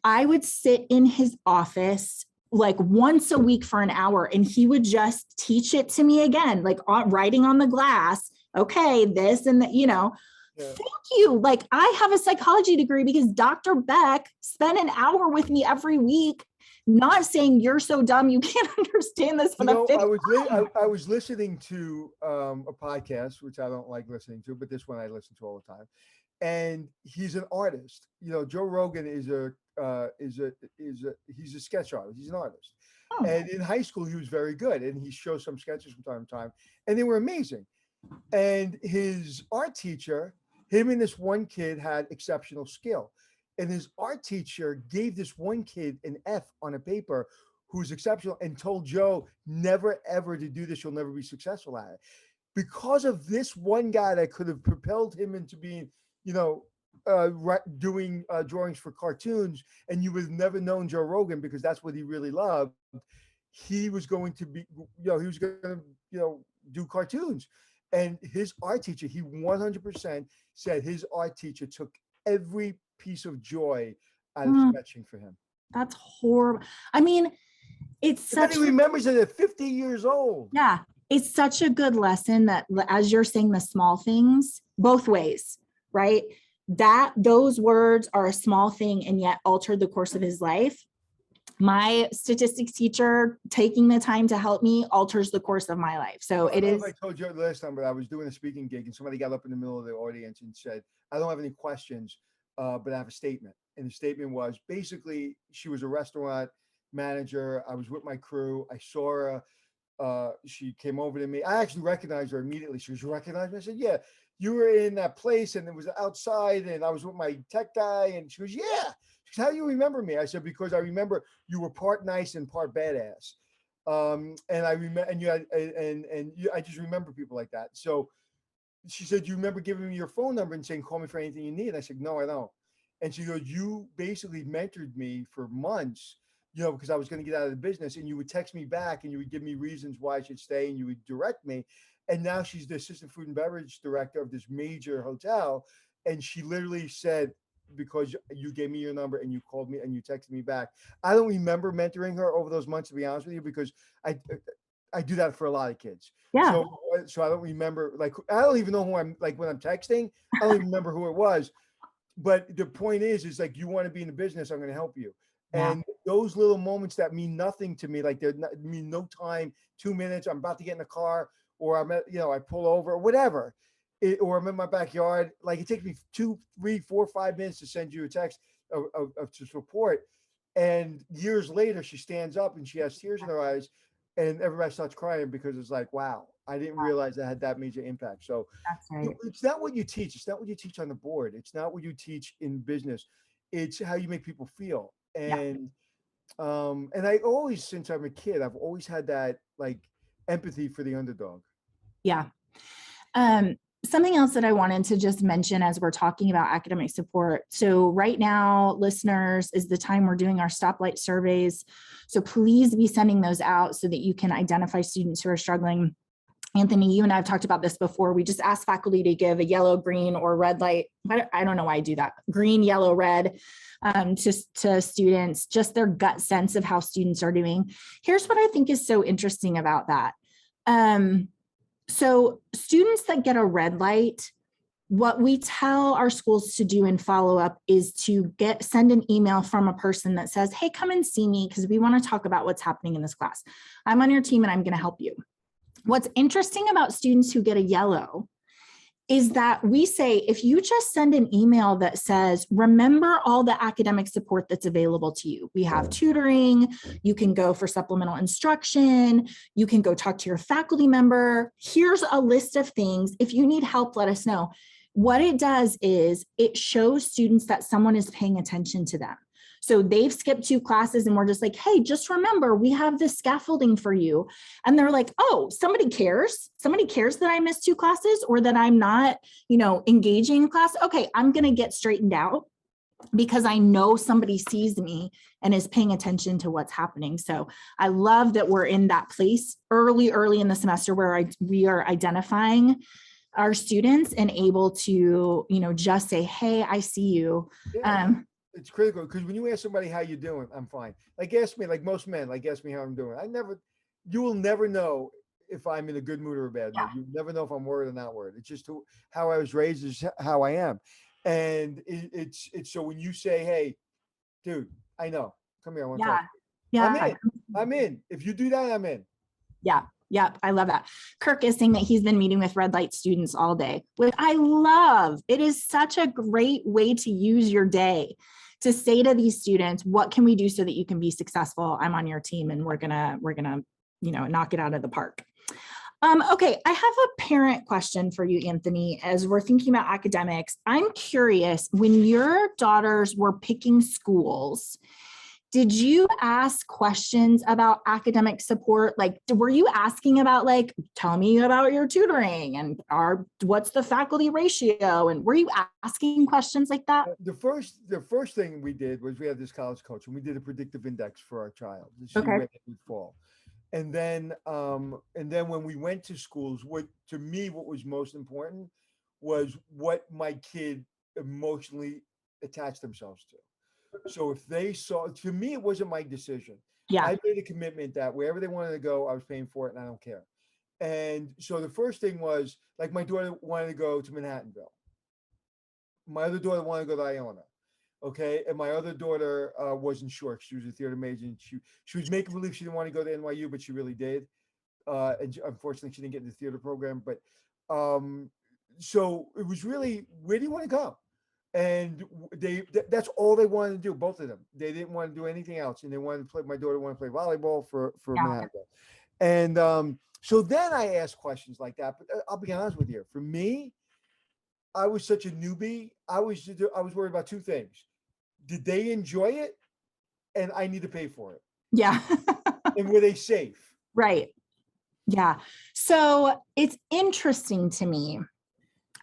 I would sit in his office like once a week for an hour, and he would just teach it to me again, like writing on the glass. Okay, this and that, Yeah. thank you. Like, I have a psychology degree because Dr. Beck spent an hour with me every week, not saying you're so dumb you can't understand this for the fifth time. I was listening to a podcast, which I don't like listening to, but this one I listen to all the time. And he's an artist. Joe Rogan he's a sketch artist. He's an artist. Oh, And in high school, he was very good, and he shows some sketches from time to time, and they were amazing. And his art teacher, him and this one kid had exceptional skill. And his art teacher gave this one kid an F on a paper who's exceptional and told Joe, never ever to do this. You'll never be successful at it. Because of this one guy that could have propelled him into being, doing drawings for cartoons, and you would have never known Joe Rogan because that's what he really loved. He was going to be, he was going to, do cartoons. And his art teacher, he 100% said his art teacher took every piece of joy out of sketching for him. that's horrible. I mean, it's And then such he remembers it at 50 years old. yeah, it's such a good lesson that, as you're saying, the small things both ways, right? That those words are a small thing and yet altered the course of his life. My statistics teacher taking the time to help me alters the course of my life. So I it don't know is. if I told you last time, but I was doing a speaking gig and somebody got up in the middle of the audience and said, I don't have any questions, but I have a statement. And the statement was basically, she was a restaurant manager. I was with my crew. I saw her. She came over to me. I actually recognized her immediately. She goes, you recognize me? I said, yeah, you were in that place and it was outside and I was with my tech guy. And she goes, yeah. She goes, how do you remember me? I said, because I remember you were part nice and part badass. And I remember, and you had, and you, I just remember people like that. So she said, you remember giving me your phone number and saying, call me for anything you need? I said, no, I don't. And she goes, you basically mentored me for months, because I was going to get out of the business, and you would text me back and you would give me reasons why I should stay and you would direct me. And now she's the assistant food and beverage director of this major hotel. And she literally said, because you gave me your number and you called me and you texted me back. I don't remember mentoring her over those months, to be honest with you, because I do that for a lot of kids. Yeah. So I don't remember, like, I don't even know who I'm, like, when I'm texting, I don't even remember who it was. But the point is like, you want to be in the business, I'm going to help you. Yeah. And those little moments that mean nothing to me, like mean no time, 2 minutes, I'm about to get in the car, or I'm at, I pull over, or whatever, or I'm in my backyard. Like, it takes me 2, 3, 4, 5 minutes to send you a text of to support. And years later, she stands up and she has tears in her eyes, and everybody starts crying because it's like, wow, I didn't realize that had that major impact. So That's right. it's not what you teach. It's not what you teach on the board. It's not what you teach in business. It's how you make people feel. Yeah. And I always, since I'm a kid, I've always had that, like, empathy for the underdog. Yeah. Something else that I wanted to just mention as we're talking about academic support. So right now, listeners, is the time we're doing our stoplight surveys. So please be sending those out so that you can identify students who are struggling. Anthony, you and I have talked about this before. We just ask faculty to give a yellow, green, or red light. I don't know why I do that. Green, yellow, red to students, just their gut sense of how students are doing. Here's what I think is so interesting about that. So students that get a red light, what we tell our schools to do and follow up is to send an email from a person that says, hey, come and see me because we want to talk about what's happening in this class. I'm on your team and I'm going to help you. What's interesting about students who get a yellow is that we say, if you just send an email that says, remember all the academic support that's available to you. We have tutoring, you can go for supplemental instruction, you can go talk to your faculty member. Here's a list of things. If you need help, let us know. What it does is it shows students that someone is paying attention to them. So they've skipped 2 classes and we're just like, hey, just remember, we have this scaffolding for you. And they're like, oh, somebody cares. Somebody cares that I missed 2 classes or that I'm not, engaging in class. Okay, I'm going to get straightened out because I know somebody sees me and is paying attention to what's happening. So I love that we're in that place early in the semester where we are identifying our students and able to, just say, hey, I see you. Yeah. it's critical because when you ask somebody how you doing, I'm fine. Like ask me, like most men, like ask me how I'm doing. You will never know if I'm in a good mood or a bad Yeah. mood. You never know if I'm worried or not worried. It's just how I was raised is how I am. And it's so when you say, hey, dude, I know, come here, I want to talk. Yeah. I'm Yeah. in. I'm in. If you do that, I'm in. Yeah. Yeah. I love that. Kirk is saying that he's been meeting with red light students all day, which I love. It is such a great way to use your day to say to these students, what can we do so that you can be successful? I'm on your team and we're gonna, knock it out of the park. Okay, I have a parent question for you, Anthony, as we're thinking about academics. I'm curious, when your daughters were picking schools, did you ask questions about academic support? Like, were you asking about like, tell me about your tutoring and what's the faculty ratio? And were you asking questions like that? The first thing we did was we had this college coach and we did a predictive index for our child to see Okay. where they would fall. And then when we went to schools, what to me what was most important was what my kid emotionally attached themselves to. So if they saw, to me, it wasn't my decision. Yeah. I made a commitment that wherever they wanted to go, I was paying for it, and I don't care. And so the first thing was like my daughter wanted to go to Manhattanville. My other daughter wanted to go to Iona. Okay, and my other daughter wasn't sure. She was a theater major, and she was making believe she didn't want to go to NYU, but she really did. Unfortunately, she didn't get in the theater program. But um, so it was really, where do you want to go? And that's all they wanted to do, both of them. They didn't want to do anything else, and they wanted to play. My daughter wanted to play volleyball for Yeah. Manhattan. And so then I asked questions like that. But I'll be honest with you. For me, I was such a newbie. I was worried about two things. Did they enjoy it? And I need to pay for it. Yeah. And were they safe? Right. Yeah. So it's interesting to me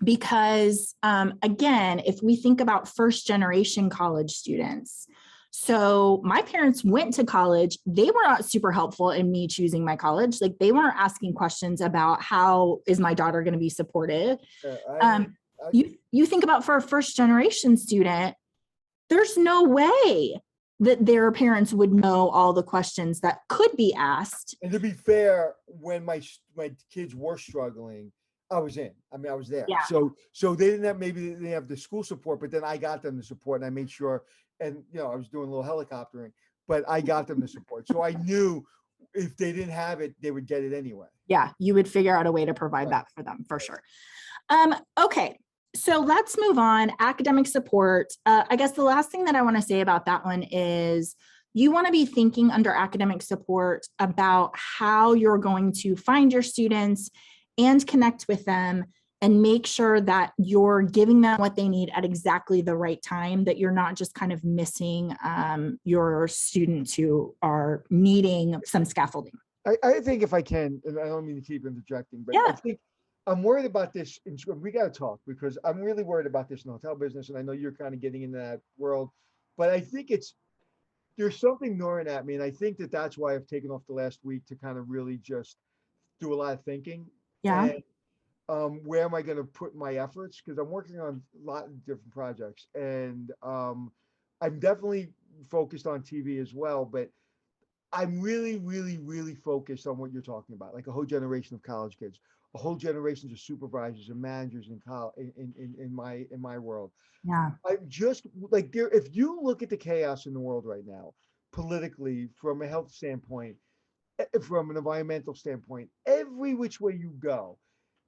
because, again, if we think about first generation college students, so my parents went to college. They were not super helpful in me choosing my college. Like they weren't asking questions about how is my daughter going to be supported. I, You think about for a first generation student, there's no way that their parents would know all the questions that could be asked. and to be fair, when my kids were struggling, I was in. I mean, I was there. Yeah. So they didn't have, maybe they didn't have the school support, but then I got them the support, and I made sure. And I was doing a little helicoptering, but I got them the support. So I knew if they didn't have it, they would get it anyway. Yeah, you would figure out a way to provide that for them for sure. Okay, so let's move on. Academic support. I guess the last thing that I want to say about that one is you want to be thinking under academic support about how you're going to find your students and connect with them and make sure that you're giving them what they need at exactly the right time, that you're not just kind of missing your students who are needing some scaffolding. I think if I can, and I don't mean to keep interjecting, but I think I'm worried about this. We got to talk because I'm really worried about this in the hotel business, and I know you're kind of getting into that world. But I think there's something gnawing at me, and I think that's why I've taken off the last week to kind of really just do a lot of thinking. Yeah. And where am I going to put my efforts? Because I'm working on a lot of different projects, and I'm definitely focused on TV as well, but I'm really, really, really focused on what you're talking about, like a whole generation of college kids, a whole generation of supervisors and managers in college, in my world. Yeah. I just like there. If you look at the chaos in the world right now, politically, from a health standpoint, from an environmental standpoint, every which way you go,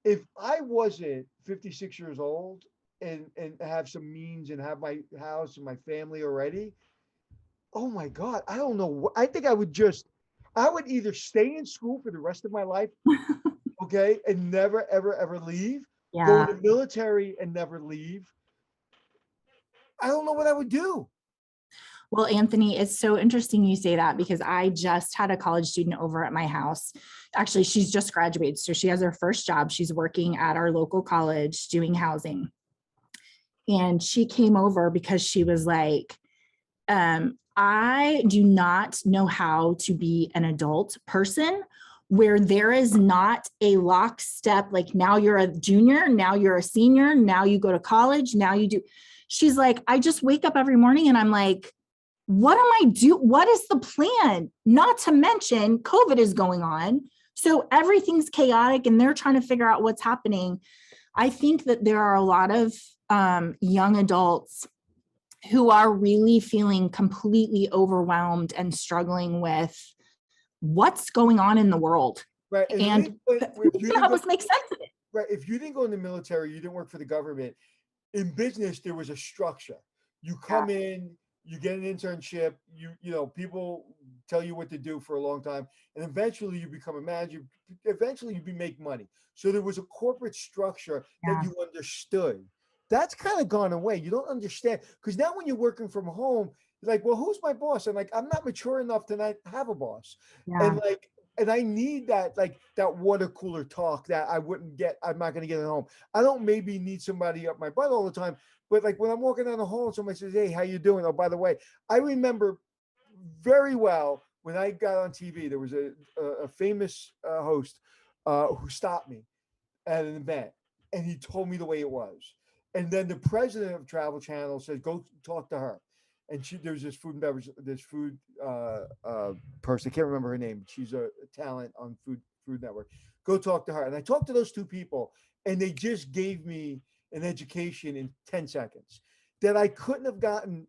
if I wasn't 56 years old and have some means and have my house and my family already, oh my God, I don't know. I think I would either stay in school for the rest of my life, okay, and never, ever, ever leave, go in the military and never leave. I don't know what I would do. Well, Anthony, it's so interesting you say that because I just had a college student over at my house. Actually, she's just graduated. So she has her first job. She's working at our local college doing housing. And she came over because she was like, I do not know how to be an adult person where there is not a lockstep, like now you're a junior, now you're a senior, now you go to college, now you do. She's like, I just wake up every morning and I'm like, what am I do? What is the plan? Not to mention COVID is going on. So everything's chaotic and they're trying to figure out what's happening. I think that there are a lot of young adults who are really feeling completely overwhelmed and struggling with what's going on in the world. Right. And And if who's you going to didn't help go, us make sense of it? right, if you didn't go in the military, you didn't work for the government. In business, there was a structure. You Yeah. come in, you get an internship, people tell you what to do for a long time, and eventually you become a manager. Eventually you make money. So there was a corporate structure that Yeah. you understood. That's kind of gone away. You don't understand because now when you're working from home, you're like, well, who's my boss? And like, I'm not mature enough to not have a boss. Yeah. And like, and I need that, like that water cooler talk that I'm not going to get at home. I don't maybe need somebody up my butt all the time, but like when I'm walking down the hall and somebody says, hey, how you doing? Oh, by the way, I remember very well when I got on TV, there was a famous host who stopped me at an event and he told me the way it was. And then the president of Travel Channel said, go talk to her. And there's this food and beverage, this food person. I can't remember her name. She's a talent on Food Network. Go talk to her. And I talked to those two people, and they just gave me an education in 10 seconds that I couldn't have gotten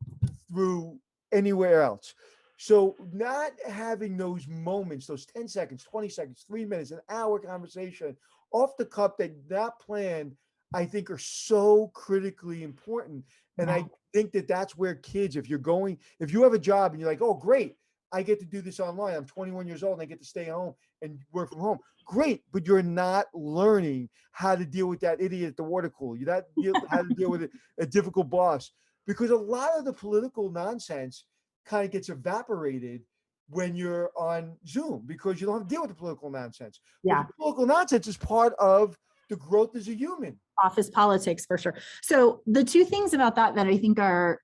through anywhere else. So not having those moments, those 10 seconds, 20 seconds, 3 minutes, an hour conversation off the cuff that not planned, I think are so critically important. And I think that that's where kids, if you have a job and you're like, oh, great, I get to do this online. I'm 21 years old and I get to stay home and work from home. Great, but you're not learning how to deal with that idiot at the water cooler. You're not how to deal with a difficult boss, because a lot of the political nonsense kind of gets evaporated when you're on Zoom because you don't have to deal with the political nonsense. Yeah. But the political nonsense is part of the growth as a human. Office politics for sure. So the two things about that I think are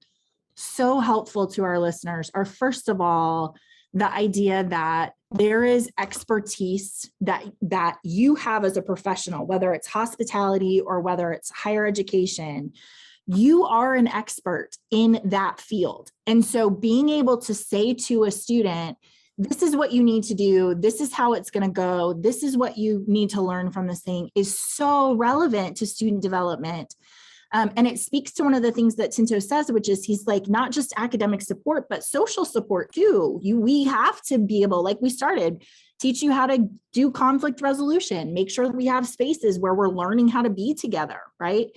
so helpful to our listeners are, first of all, the idea that there is expertise that you have as a professional, whether it's hospitality or whether it's higher education. You are an expert in that field. And so being able to say to a student, this is what you need to do, this is how it's going to go, this is what you need to learn from this thing, is so relevant to student development. And it speaks to one of the things that Tinto says, which is he's like, not just academic support, but social support too. We have to be able, like we started, teach you how to do conflict resolution, make sure that we have spaces where we're learning how to be together, right?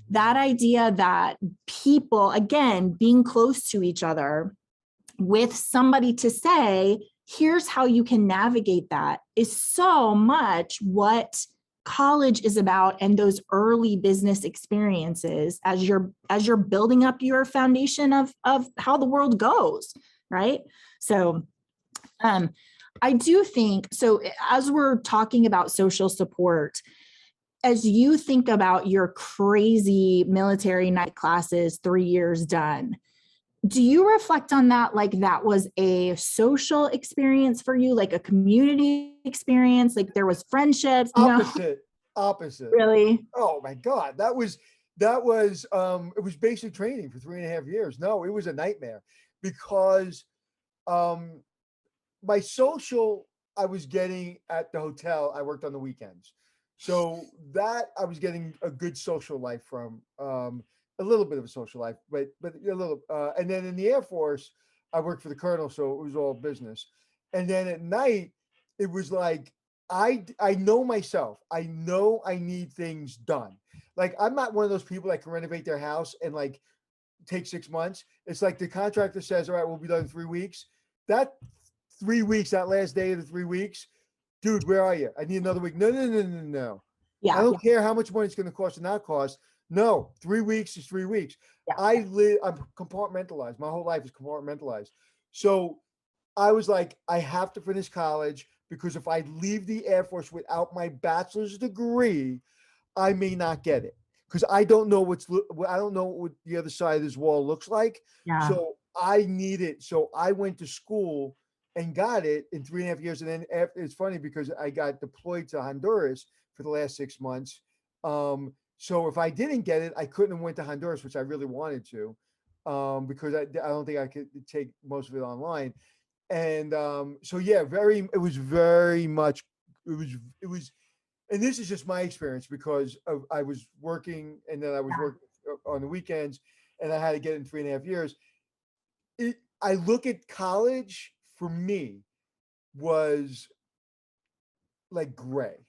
That idea that people, again, being close to each other with somebody to say, here's how you can navigate that, is so much what college is about, and those early business experiences as you're building up your foundation of how the world goes, right? So I do think, so as we're talking about social support, as you think about your crazy military night classes, 3 years done, do you reflect on that like that was a social experience for you, like a community experience, like there was friendships? Opposite. Really? Oh my God. It was basic training for 3.5 years. No, it was a nightmare because um my social I was getting at the hotel. I worked on the weekends. So that I was getting a good social life from, a little bit of a social life, but a little. And then in the Air Force, I worked for the colonel, so it was all business. And then at night, it was like I know myself. I know I need things done. Like I'm not one of those people that can renovate their house and like take 6 months. It's like the contractor says, all right, we'll be done in 3 weeks. That 3 weeks, that last day of the 3 weeks, dude, where are you? I need another week. No, no, no, no, no. I Yeah. don't care how much money it's going to cost or not cost. No, 3 weeks is 3 weeks. Yeah. I'm compartmentalized. My whole life is compartmentalized. So I was like, I have to finish college because if I leave the Air Force without my bachelor's degree, I may not get it because I don't know what the other side of this wall looks like. Yeah. So I need it. So I went to school and got it in 3.5 years. And then after, it's funny because I got deployed to Honduras for the last 6 months. So if I didn't get it, I couldn't have went to Honduras, which I really wanted to, because I don't think I could take most of it online. And so yeah, it was very much, it was, and this is just my experience because I was working and then I was Yeah. working on the weekends and I had to get it in 3.5 years. I look at college for me was like gray,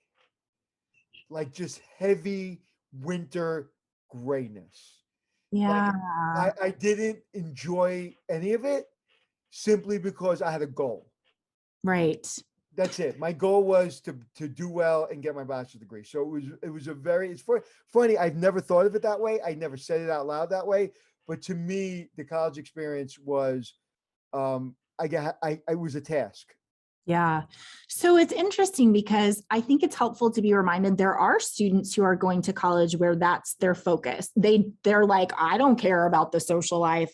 like just heavy winter grayness. Like Yeah. I didn't enjoy any of it simply because I had a goal. Right. That's it. My goal was to do well and get my bachelor's degree. So it was a very funny. I've never thought of it that way. I never said it out loud that way. But to me, the college experience was I was a task. Yeah. So it's interesting because I think it's helpful to be reminded there are students who are going to college where that's their focus. They're like, I don't care about the social life.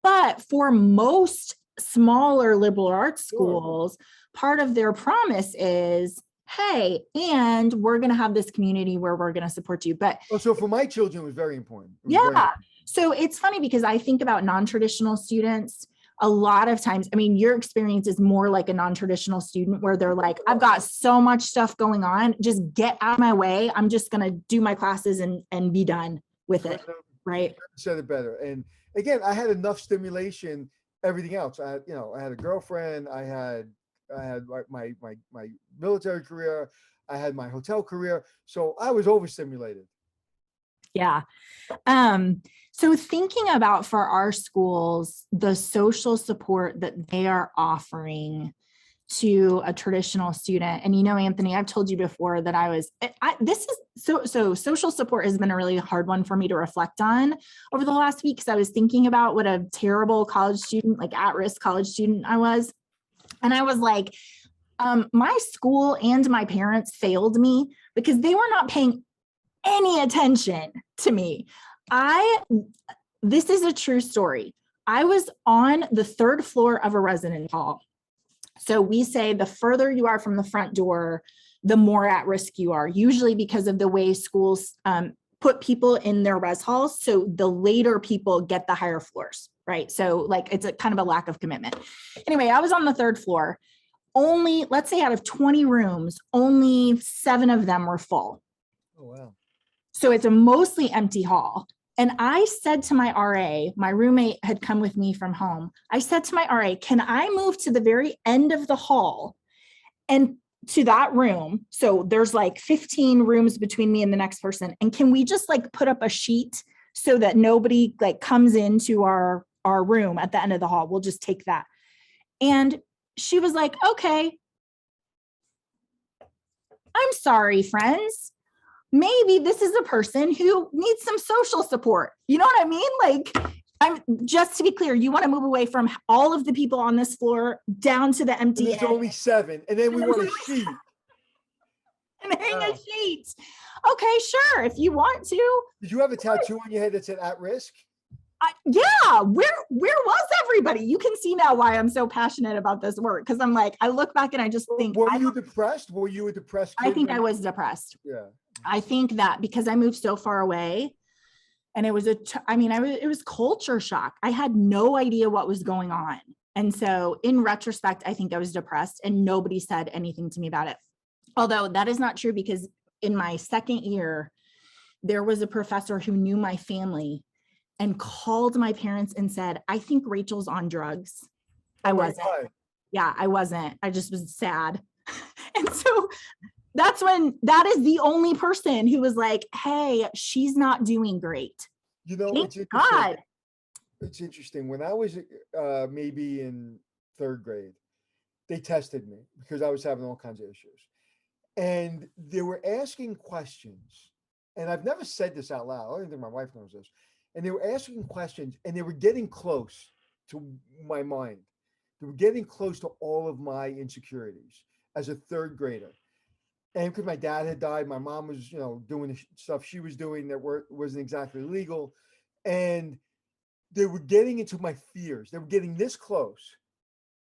But for most smaller liberal arts Sure. schools, part of their promise is, hey, and we're going to have this community where we're going to support you. But Oh, so for my children, it was very important. It was very yeah. important. So it's funny because I think about non-traditional students a lot of times. I mean, your experience is more like a non-traditional student where they're like, I've got so much stuff going on, just get out of my way. I'm just going to do my classes and be done with it. Right. Said it better. And again, I had enough stimulation, everything else. I had a girlfriend, I had my military career, I had my hotel career. So I was overstimulated. Yeah. So thinking about for our schools, the social support that they are offering to a traditional student. And Anthony, I've told you before that this is so social support has been a really hard one for me to reflect on over the last week because I was thinking about what a terrible college student, like at-risk college student I was. And I was like, my school and my parents failed me because they were not paying any attention to me. This is a true story. I was on the third floor of a residence hall. So we say the further you are from the front door, the more at risk you are, usually because of the way schools put people in their res halls. So the later people get the higher floors, right? So like it's a kind of a lack of commitment. Anyway, I was on the third floor. Only, let's say out of 20 rooms, only 7 of them were full. Oh, wow. So it's a mostly empty hall. And I said to my RA, my roommate had come with me from home. I said to my RA, can I move to the very end of the hall and to that room? So there's like 15 rooms between me and the next person. And can we just like put up a sheet so that nobody like comes into our room at the end of the hall? We'll just take that. And she was like, okay. I'm sorry, friends. Maybe this is a person who needs some social support. You know what I mean? Like, I'm just to be clear, you want to move away from all of the people on this floor down to the empty And there's end. only 7. And then we want a sheet. And hang a sheet. Okay, sure. If you want to. Did you have a tattoo on your head that said at risk? Yeah. Where was everybody? You can see now why I'm so passionate about this work. Cause I'm like, I look back and I just think. Were you depressed? Were you a depressed kid? I think I was depressed. Yeah. I think that because I moved so far away and it was it was culture shock. I had no idea what was going on. And so in retrospect, I think I was depressed and nobody said anything to me about it. Although that is not true because in my second year, there was a professor who knew my family and called my parents and said, I think Rachel's on drugs. I wasn't. Yeah, I wasn't. I just was sad. And so that is the only person who was like, hey, she's not doing great. It's interesting. God. It's interesting. When I was maybe in 3rd grade, they tested me because I was having all kinds of issues. And they were asking questions. And I've never said this out loud. I don't think my wife knows this. And they were asking questions and they were getting close to my mind. They were getting close to all of my insecurities as a 3rd grader. And because my dad had died, my mom was, doing the stuff she was doing that wasn't exactly legal. And they were getting into my fears. They were getting this close.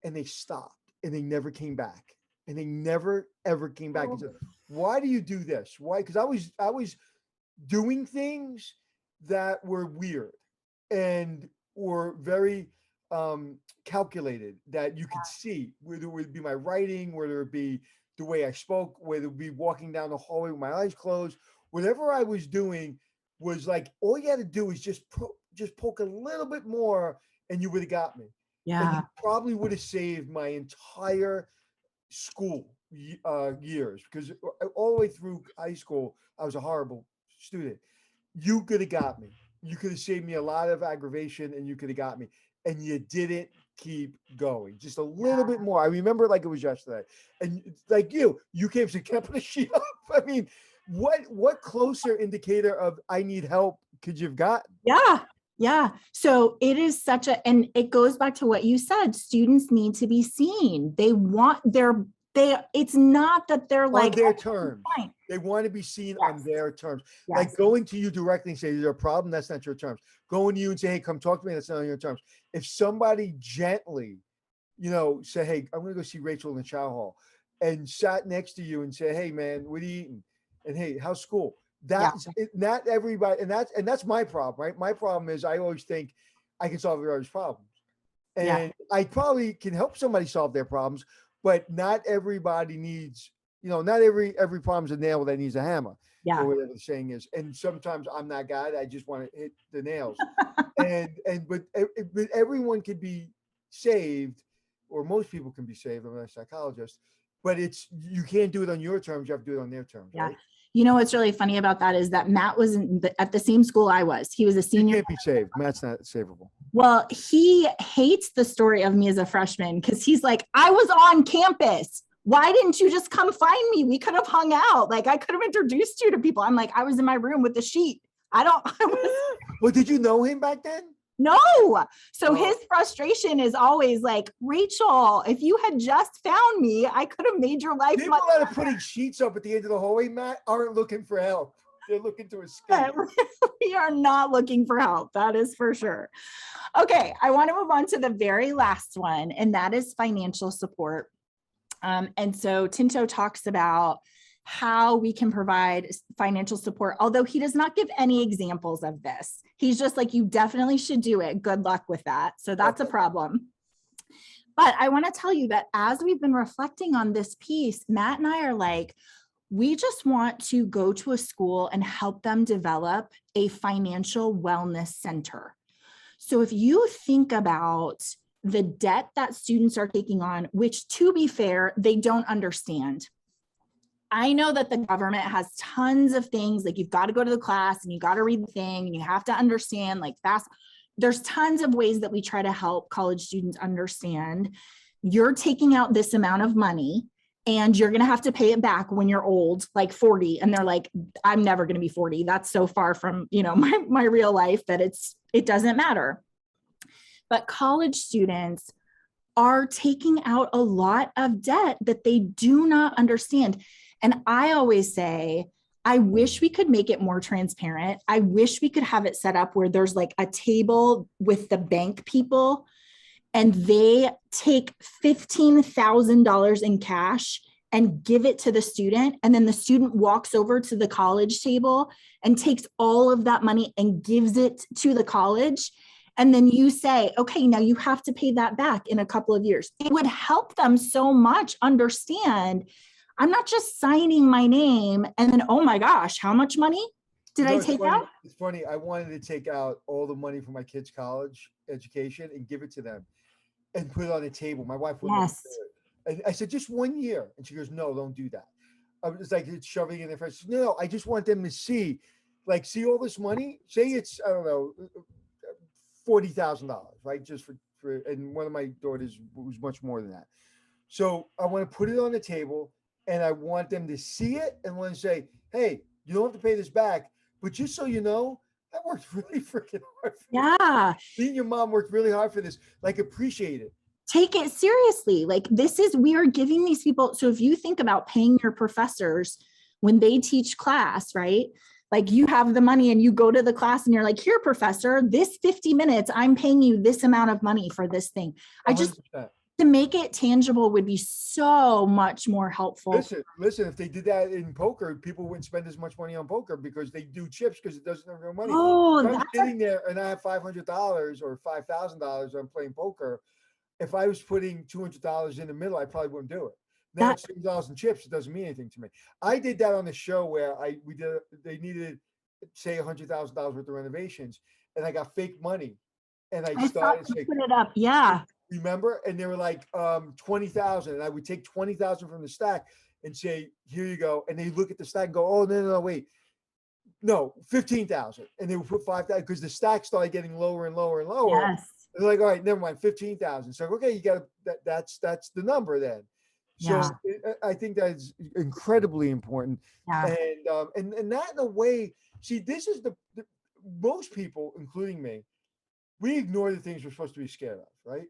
and they stopped and they never came back. And they never ever came back and said, why do you do this? Why? Because I was doing things that were weird and were very calculated, that you could see, whether it would be my writing, whether it be the way I spoke, whether it be walking down the hallway with my eyes closed, whatever I was doing was like, all you had to do is just poke a little bit more and you would have got me. And you Yeah. probably would have saved my entire school years, because all the way through high school, I was a horrible student. You could have got me. You could have saved me a lot of aggravation and you could have got me. And you didn't keep going just a little bit more. I remember it like it was yesterday. And like you came to kept the sheet up. I mean, what closer indicator of I need help could you have gotten? Yeah. Yeah. So it is such a, and it goes back to what you said, students need to be seen. They want it's not that they're On like, their "Oh, terms. fine." They want to be seen on Yes. their terms. Like Yes. going to you directly and say, "Is there a problem?" That's not your terms. Going to you and say, "Hey, come talk to me." That's not on your terms. If somebody gently, say, "Hey, I'm going to go see Rachel in the chow hall," and sat next to you and say, "Hey, man, what are you eating?" And, "Hey, how's school?" Yeah. Not everybody, and that's my problem, right? My problem is I always think I can solve everybody's problems, Yeah. and I probably can help somebody solve their problems, but not everybody needs, not every problem's a nail that needs a hammer, Yeah. or whatever the saying is. And sometimes I'm that guy. I just want to hit the nails, but everyone can be saved, or most people can be saved. I'm not a psychologist, but you can't do it on your terms. You have to do it on their terms, Yeah. right? You know, what's really funny about that is that Matt was at the same school I was. He was a You senior. can't be saved. Matt's not savable. Well, he hates the story of me as a freshman because he's like, I was on campus. Why didn't you just come find me? We could have hung out. Like, I could have introduced you to people. I'm like, I was in my room with the sheet. I was Well, did you know him back then? no. So Oh. his frustration is always like, Rachel, if you had just found me, I could have made your life People much that are putting sheets up at the end of the hallway, Matt, aren't looking for help. They're looking to escape. better. We are not looking for help. That is for sure. Okay, I want to move on to the very last one, and that is financial support. And so Tinto talks about how we can provide financial support, although he does not give any examples of this. He's just like, you definitely should do it. Good luck with that. So that's a problem. But I want to tell you that as we've been reflecting on this piece, Matt and I are like, we just want to go to a school and help them develop a financial wellness center. So if you think about the debt that students are taking on, which to be fair, they don't understand. I know that the government has tons of things, like you've got to go to the class and you got to read the thing and you have to understand like fast. There's tons of ways that we try to help college students understand you're taking out this amount of money and you're going to have to pay it back when you're old, like 40. And they're like, I'm never going to be 40. That's so far from, my real life that it doesn't matter. But college students are taking out a lot of debt that they do not understand. And I always say, I wish we could make it more transparent. I wish we could have it set up where there's like a table with the bank people and they take $15,000 in cash and give it to the student. And then the student walks over to the college table and takes all of that money and gives it to the college. And then you say, okay, now you have to pay that back in a couple of years. It would help them so much understand I'm not just signing my name and then, oh my gosh, how much money did I take out? It's funny. I wanted to take out all the money for my kids' college education and give it to them and put it on the table. My wife wouldn't let me do it. And I said, just 1 year. And she goes, no, don't do that. I was like, it's shoving it in their face. No, I just want them to see all this money. Say it's, I don't know, $40,000, right? Just for, and one of my daughters was much more than that. So I want to put it on the table and I want them to see it and want to say, hey, you don't have to pay this back, but just so you know, I worked really freaking hard. Yeah. Me and your mom worked really hard for this. Like, appreciate it. Take it seriously. Like we are giving these people. So if you think about paying your professors when they teach class, right? Like you have the money and you go to the class and you're like, here, professor, this 50 minutes, I'm paying you this amount of money for this thing. 100%. to make it tangible would be so much more helpful. Listen, if they did that in poker, people wouldn't spend as much money on poker because they do chips because it doesn't have real money. Oh, If I'm that's sitting there and I have $500 or $5,000, I'm playing poker. If I was putting $200 in the middle, I probably wouldn't do it. Now that it's $2 in chips. It doesn't mean anything to me. I did that on the show where they needed, say, $100,000 worth of renovations, and I got fake money, and I I saw started you saying, put it up. Yeah. remember? And they were like 20,000, and I would take 20,000 from the stack and say, here you go. And they look at the stack and go, oh, no, wait. No, 15,000. And they would put 5,000 because the stack started getting lower and lower and lower. Yes. They're like, all right, never mind, 15,000. So, okay, you got that's the number then. So Yeah. I think that's incredibly important. Yeah. And that in a way, see, this is the most people, including me, we ignore the things we're supposed to be scared of, right?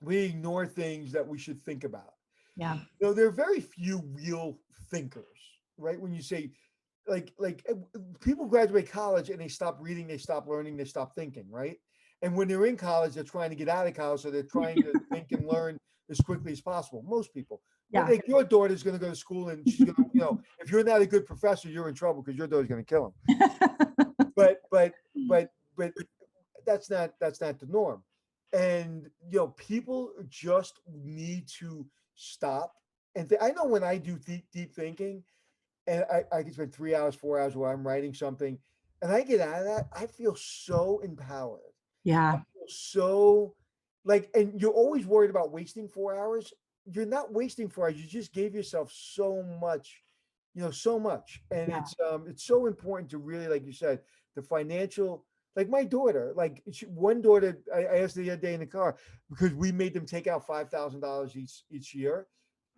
We ignore things that we should think about. Yeah. There are very few real thinkers, right? When you say, people graduate college and they stop reading, they stop learning, they stop thinking, right? And when they're in college, they're trying to get out of college, so they're trying to think and learn as quickly as possible. Most people, but Yeah. like your daughter's going to go to school and she's going to, if you're not a good professor, you're in trouble because your daughter's going to kill him. But but that's not the norm. And people just need to stop and I know when I do deep thinking, and I can spend 3 hours, 4 hours while I'm writing something, and I get out of that, I feel so empowered. I Yeah. feel so and you're always worried about wasting 4 hours. You're not wasting 4 hours. You just gave yourself so much, so much. And Yeah. it's so important to really, like you said, the financial, like my daughter, one daughter, I asked her the other day in the car because we made them take out $5,000 each year,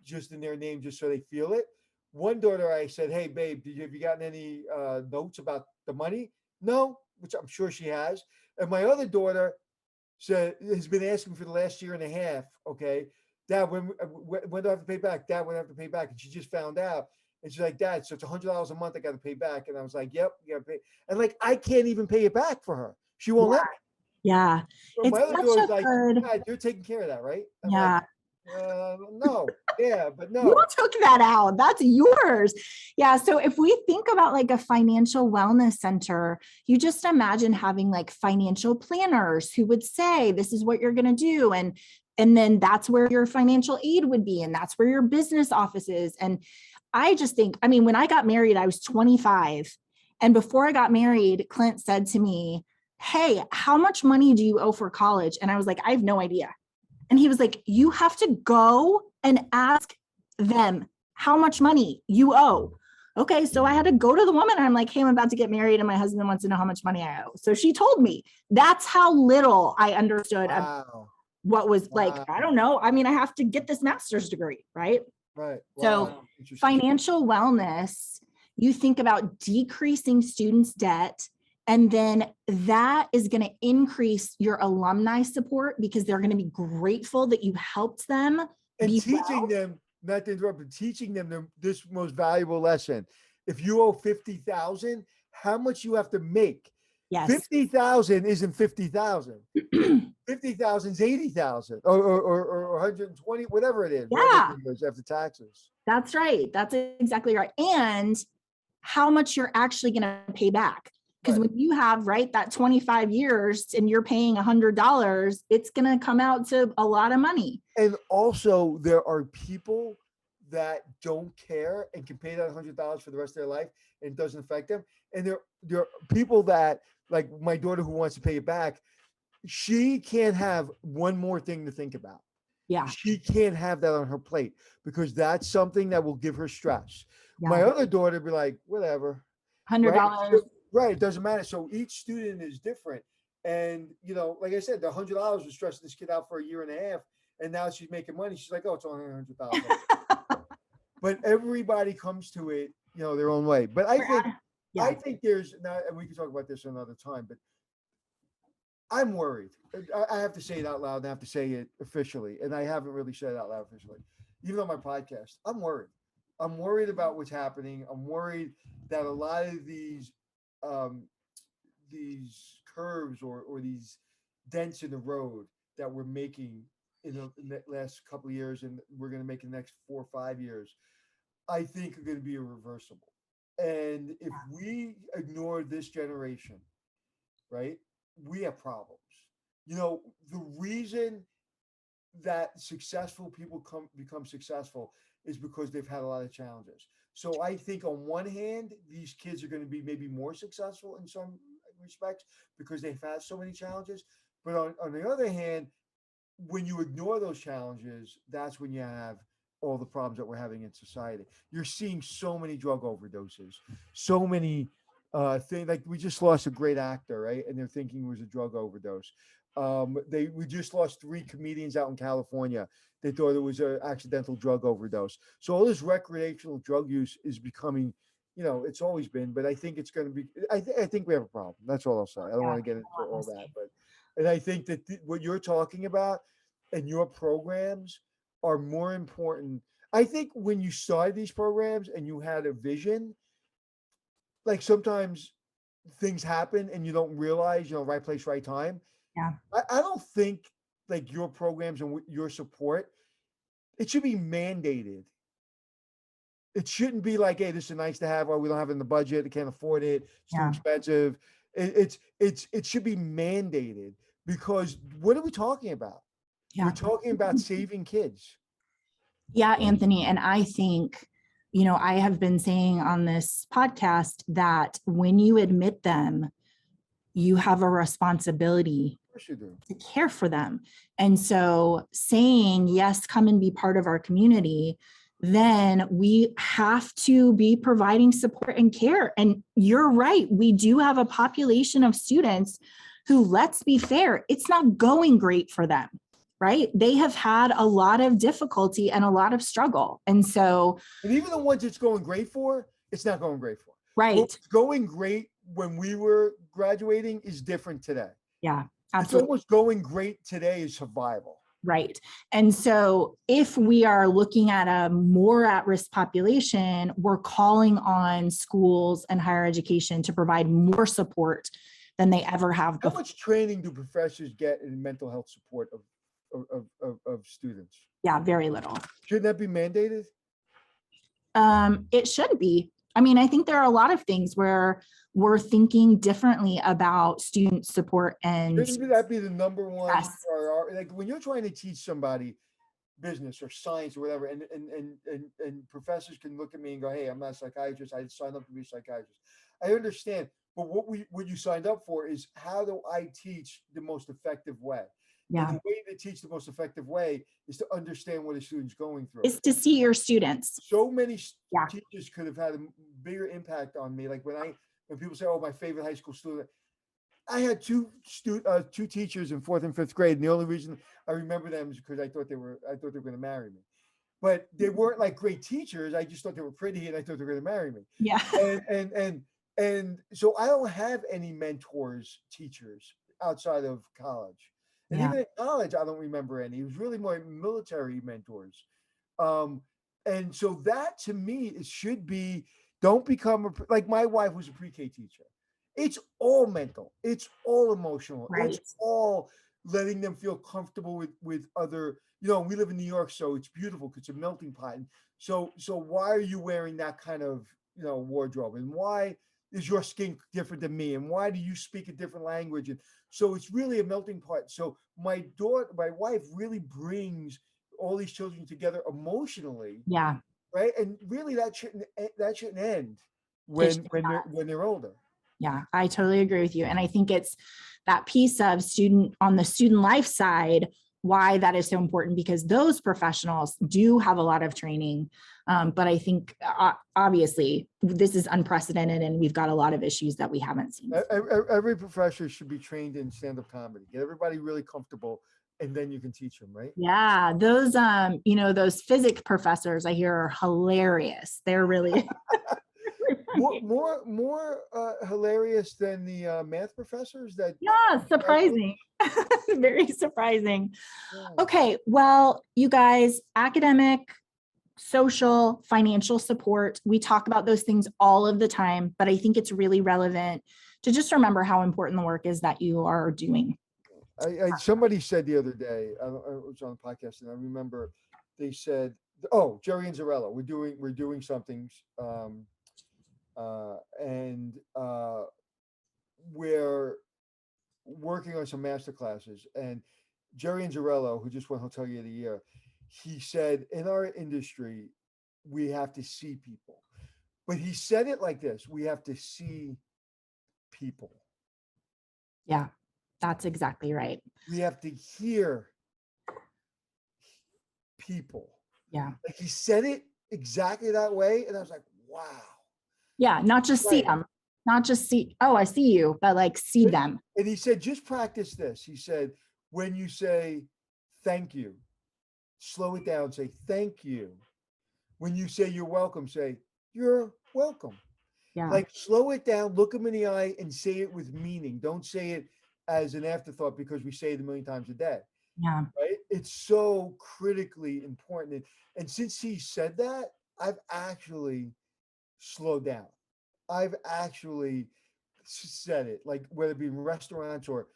just in their name, just so they feel it. One daughter, I said, "Hey, babe, have you gotten any notes about the money?" No, which I'm sure she has. And my other daughter has been asking for the last year and a half. Okay, Dad, when do I have to pay back? Dad, when do I have to pay back? And she just found out, and she's like, Dad, so it's $100 a month I got to pay back. And I was like, Yep, you got to pay. And I can't even pay it back for her. She won't let me. Yeah. So It's my other such daughter's a like, good, Dad, you're taking care of that, right? I'm like, yeah. no, yeah, but You no. took that out. That's yours. Yeah. So if we think about like a financial wellness center, you just imagine having like financial planners who would say, this is what you're going to do. And then that's where your financial aid would be. And that's where your business office is. And I just think, I mean, when I got married, I was 25. And before I got married, Clint said to me, hey, how much money do you owe for college? And I was like, I have no idea. And he was like, you have to go and ask them how much money you owe. Okay, so I had to go to the woman and I'm like, hey, I'm about to get married and my husband wants to know how much money I owe. So she told me. That's how little I understood of Wow. what was like, I Wow. don't know. I mean, I have to get this master's degree, right? Right. So Wow. Interesting. financial wellness, you think about decreasing students' debt, and then that is going to increase your alumni support because they're going to be grateful that you helped them And be teaching well. them, not to interrupt, but teaching them this most valuable lesson. If you owe 50,000, how much you have to make? Yes. 50,000 isn't 50,000. 50,000 is 80,000 or 120, whatever it is, whatever Yeah, it is after taxes. that's right. That's exactly right. And how much you're actually going to pay back. Because Right. when you have, right, that 25 years and you're paying $100, it's going to come out to a lot of money. And also, there are people that don't care and can pay that $100 for the rest of their life and it doesn't affect them. And there are people that, like my daughter who wants to pay it back, she can't have one more thing to think about. Yeah. She can't have that on her plate because that's something that will give her stress. My Yeah. other daughter be like, whatever, right? $100. Right. It doesn't matter. So each student is different. And, like I said, the $100 was stressing this kid out for a year and a half. And now she's making money. She's like, oh, it's only $100,000. But everybody comes to it, their own way. But I think, Yeah. there's now, and we can talk about this another time, but I'm worried. I have to say it out loud and I have to say it officially. And I haven't really said it out loud officially, even on my podcast. I'm worried. I'm worried about what's happening. I'm worried that a lot of um, these curves or these dents in the road that we're making in the last couple of years, and we're going to make in the next 4 or 5 years, I think are going to be irreversible. And if we ignore this generation, right, we have problems. You know, the reason that successful people become successful is because they've had a lot of challenges. So I think on one hand, these kids are going to be maybe more successful in some respects because they've had so many challenges. But on the other hand, when you ignore those challenges, that's when you have all the problems that we're having in society. You're seeing so many drug overdoses, so many things. Like we just lost a great actor, right? And they're thinking it was a drug overdose. We just lost 3 comedians out in California. They thought it was an accidental drug overdose. So all this recreational drug use is becoming, you know, it's always been, but I think it's going to be. I think we have a problem. That's all I'll say. I don't Yeah, want to get into I all want to that, see. but and I think that what you're talking about and your programs are more important. I think when you started these programs and you had a vision, like sometimes things happen and you don't realize, you know, right place, right time. Yeah, I don't think like your programs and your support, it should be mandated. It shouldn't be like, hey, this is nice to have, or we don't have it in the budget, I can't afford it, it's too yeah, expensive. It should be mandated because what are we talking about? We're yeah. talking about saving kids. Yeah, Anthony. And I think, I have been saying on this podcast that when you admit them, you have a responsibility Of course you do. to care for them. And so saying, yes, come and be part of our community, then we have to be providing support and care. And you're right. We do have a population of students who, let's be fair, it's not going great for them, right? They have had a lot of difficulty and a lot of struggle. And so, And even the ones it's going great for, it's not going great for. What right. was going great when we were graduating is different today. Yeah, It's absolutely. almost going great today is survival. Right. And so if we are looking at a more at-risk population, we're calling on schools and higher education to provide more support than they ever have How before. much training do professors get in mental health support of students? Yeah, very little. Shouldn't that be mandated? It should be. I mean, I think there are a lot of things where we're thinking differently about student support and Shouldn't that be the number one yes, priority? Like when you're trying to teach somebody business or science or whatever, and professors can look at me and go, "Hey, I'm not a psychiatrist. I signed up to be a psychiatrist." I understand, but what you signed up for is how do I teach the most effective way? And yeah, the way to teach the most effective way is to understand what a student's going through. is to see your students. So many Yeah, teachers could have had a bigger impact on me. Like when people say, "Oh, my favorite high school student," I had two teachers in 4th and 5th grade, and the only reason I remember them is because I thought they were going to marry me. But they weren't like great teachers. I just thought they were pretty, and I thought they were going to marry me. yeah, And so I don't have any mentors, teachers outside of college, and yeah, even at college, I don't remember any. It was really more military mentors. Um, and so that to me, it should be don't become like my wife was a pre-K teacher. It's all mental. It's all emotional. It's right. all letting them feel comfortable with other. You know, we live in New York, so it's beautiful because it's a melting pot. And so why are you wearing that kind of wardrobe? And why is your skin different than me? And why do you speak a different language? And so it's really a melting pot. So my wife really brings all these children together emotionally, Yeah, right? And really that shouldn't end it when should when they're not. when they're older. Yeah, I totally agree with you. And I think it's that piece of student on the student life side, why that is so important, because those professionals do have a lot of training. But I think obviously this is unprecedented and we've got a lot of issues that we haven't seen. Every professor should be trained in stand-up comedy. Get everybody really comfortable, and then you can teach them, right? Yeah, those those physics professors I hear are hilarious. They're really More hilarious than the math professors that. yeah, surprising. Very surprising. Yeah. Okay, well, you guys, academic, social, financial support, we talk about those things all of the time, but I think it's really relevant to just remember how important the work is that you are doing. Somebody said the other day, I was on a podcast and I remember they said, oh, Jerry and Zarella, we're doing something, and we're working on some master classes. And Jerry Anzarello, who just won Hotelier of the Year, he said, in our industry, we have to see people. But he said it like this: we have to see people. Yeah, that's exactly right. We have to hear people. Yeah. Like he said it exactly that way. And I was like, wow. Yeah, not just see Right. them, not just see, oh, I see you, but like see them. And he said, just practice this. He said, when you say thank you, slow it down, say thank you. When you say you're welcome, say you're welcome. Yeah. Like slow it down, look them in the eye and say it with meaning. Don't say it as an afterthought because we say it a million times a day. Yeah. Right? It's so critically important. And since he said that, I've actually slowed down. I've actually said it, like whether it be in restaurants or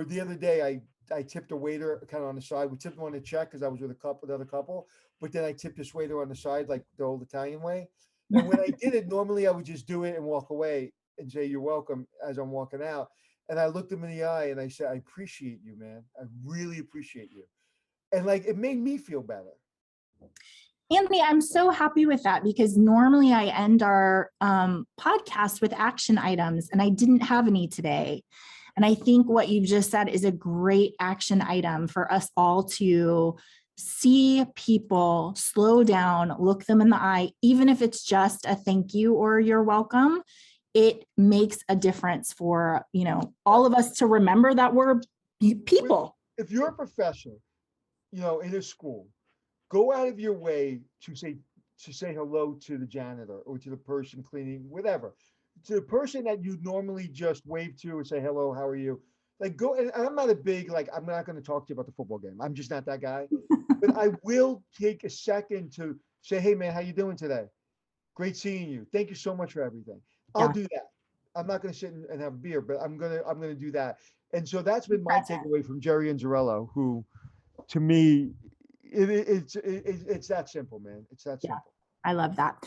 the other day I tipped a waiter kind of on the side. We tipped him on the check because I was with another couple, but then I tipped this waiter on the side like the old Italian way. And when I did it, normally I would just do it and walk away and say you're welcome as I'm walking out. And I looked him in the eye and I said, I appreciate you, man. I really appreciate you. And like it made me feel better. Anthony, I'm so happy with that because normally I end our podcast with action items and I didn't have any today. And I think what you've just said is a great action item for us all to see people, slow down, look them in the eye, even if it's just a thank you or you're welcome. It makes a difference for, all of us to remember that we're people. If you're a professor, in a school, go out of your way to say hello to the janitor or to the person cleaning, whatever, to the person that you normally just wave to and say hello, how are you? Like go, and I'm not a big I'm not going to talk to you about the football game. I'm just not that guy. But I will take a second to say, hey man, how you doing today? Great seeing you. Thank you so much for everything. I'll do that. I'm not going to sit and have a beer, but I'm gonna do that. And so that's been my takeaway from Jerry Anzarello, who, to me, it's that simple, man. It's that simple. I love that.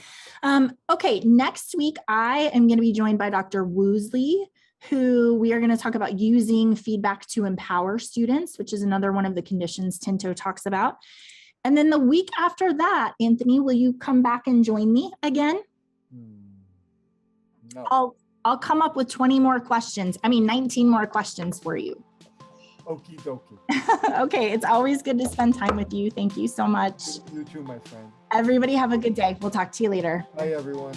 Okay, next week I am going to be joined by Dr. Woosley, who we are going to talk about using feedback to empower students, which is another one of the conditions Tinto talks about. And then the week after that, Anthony, will you come back and join me again? No. I'll come up with 20 more questions. 19 more questions for you. Okie dokie. Okay, it's always good to spend time with you. Thank you so much. You too, my friend. Everybody have a good day. We'll talk to you later. Bye, everyone.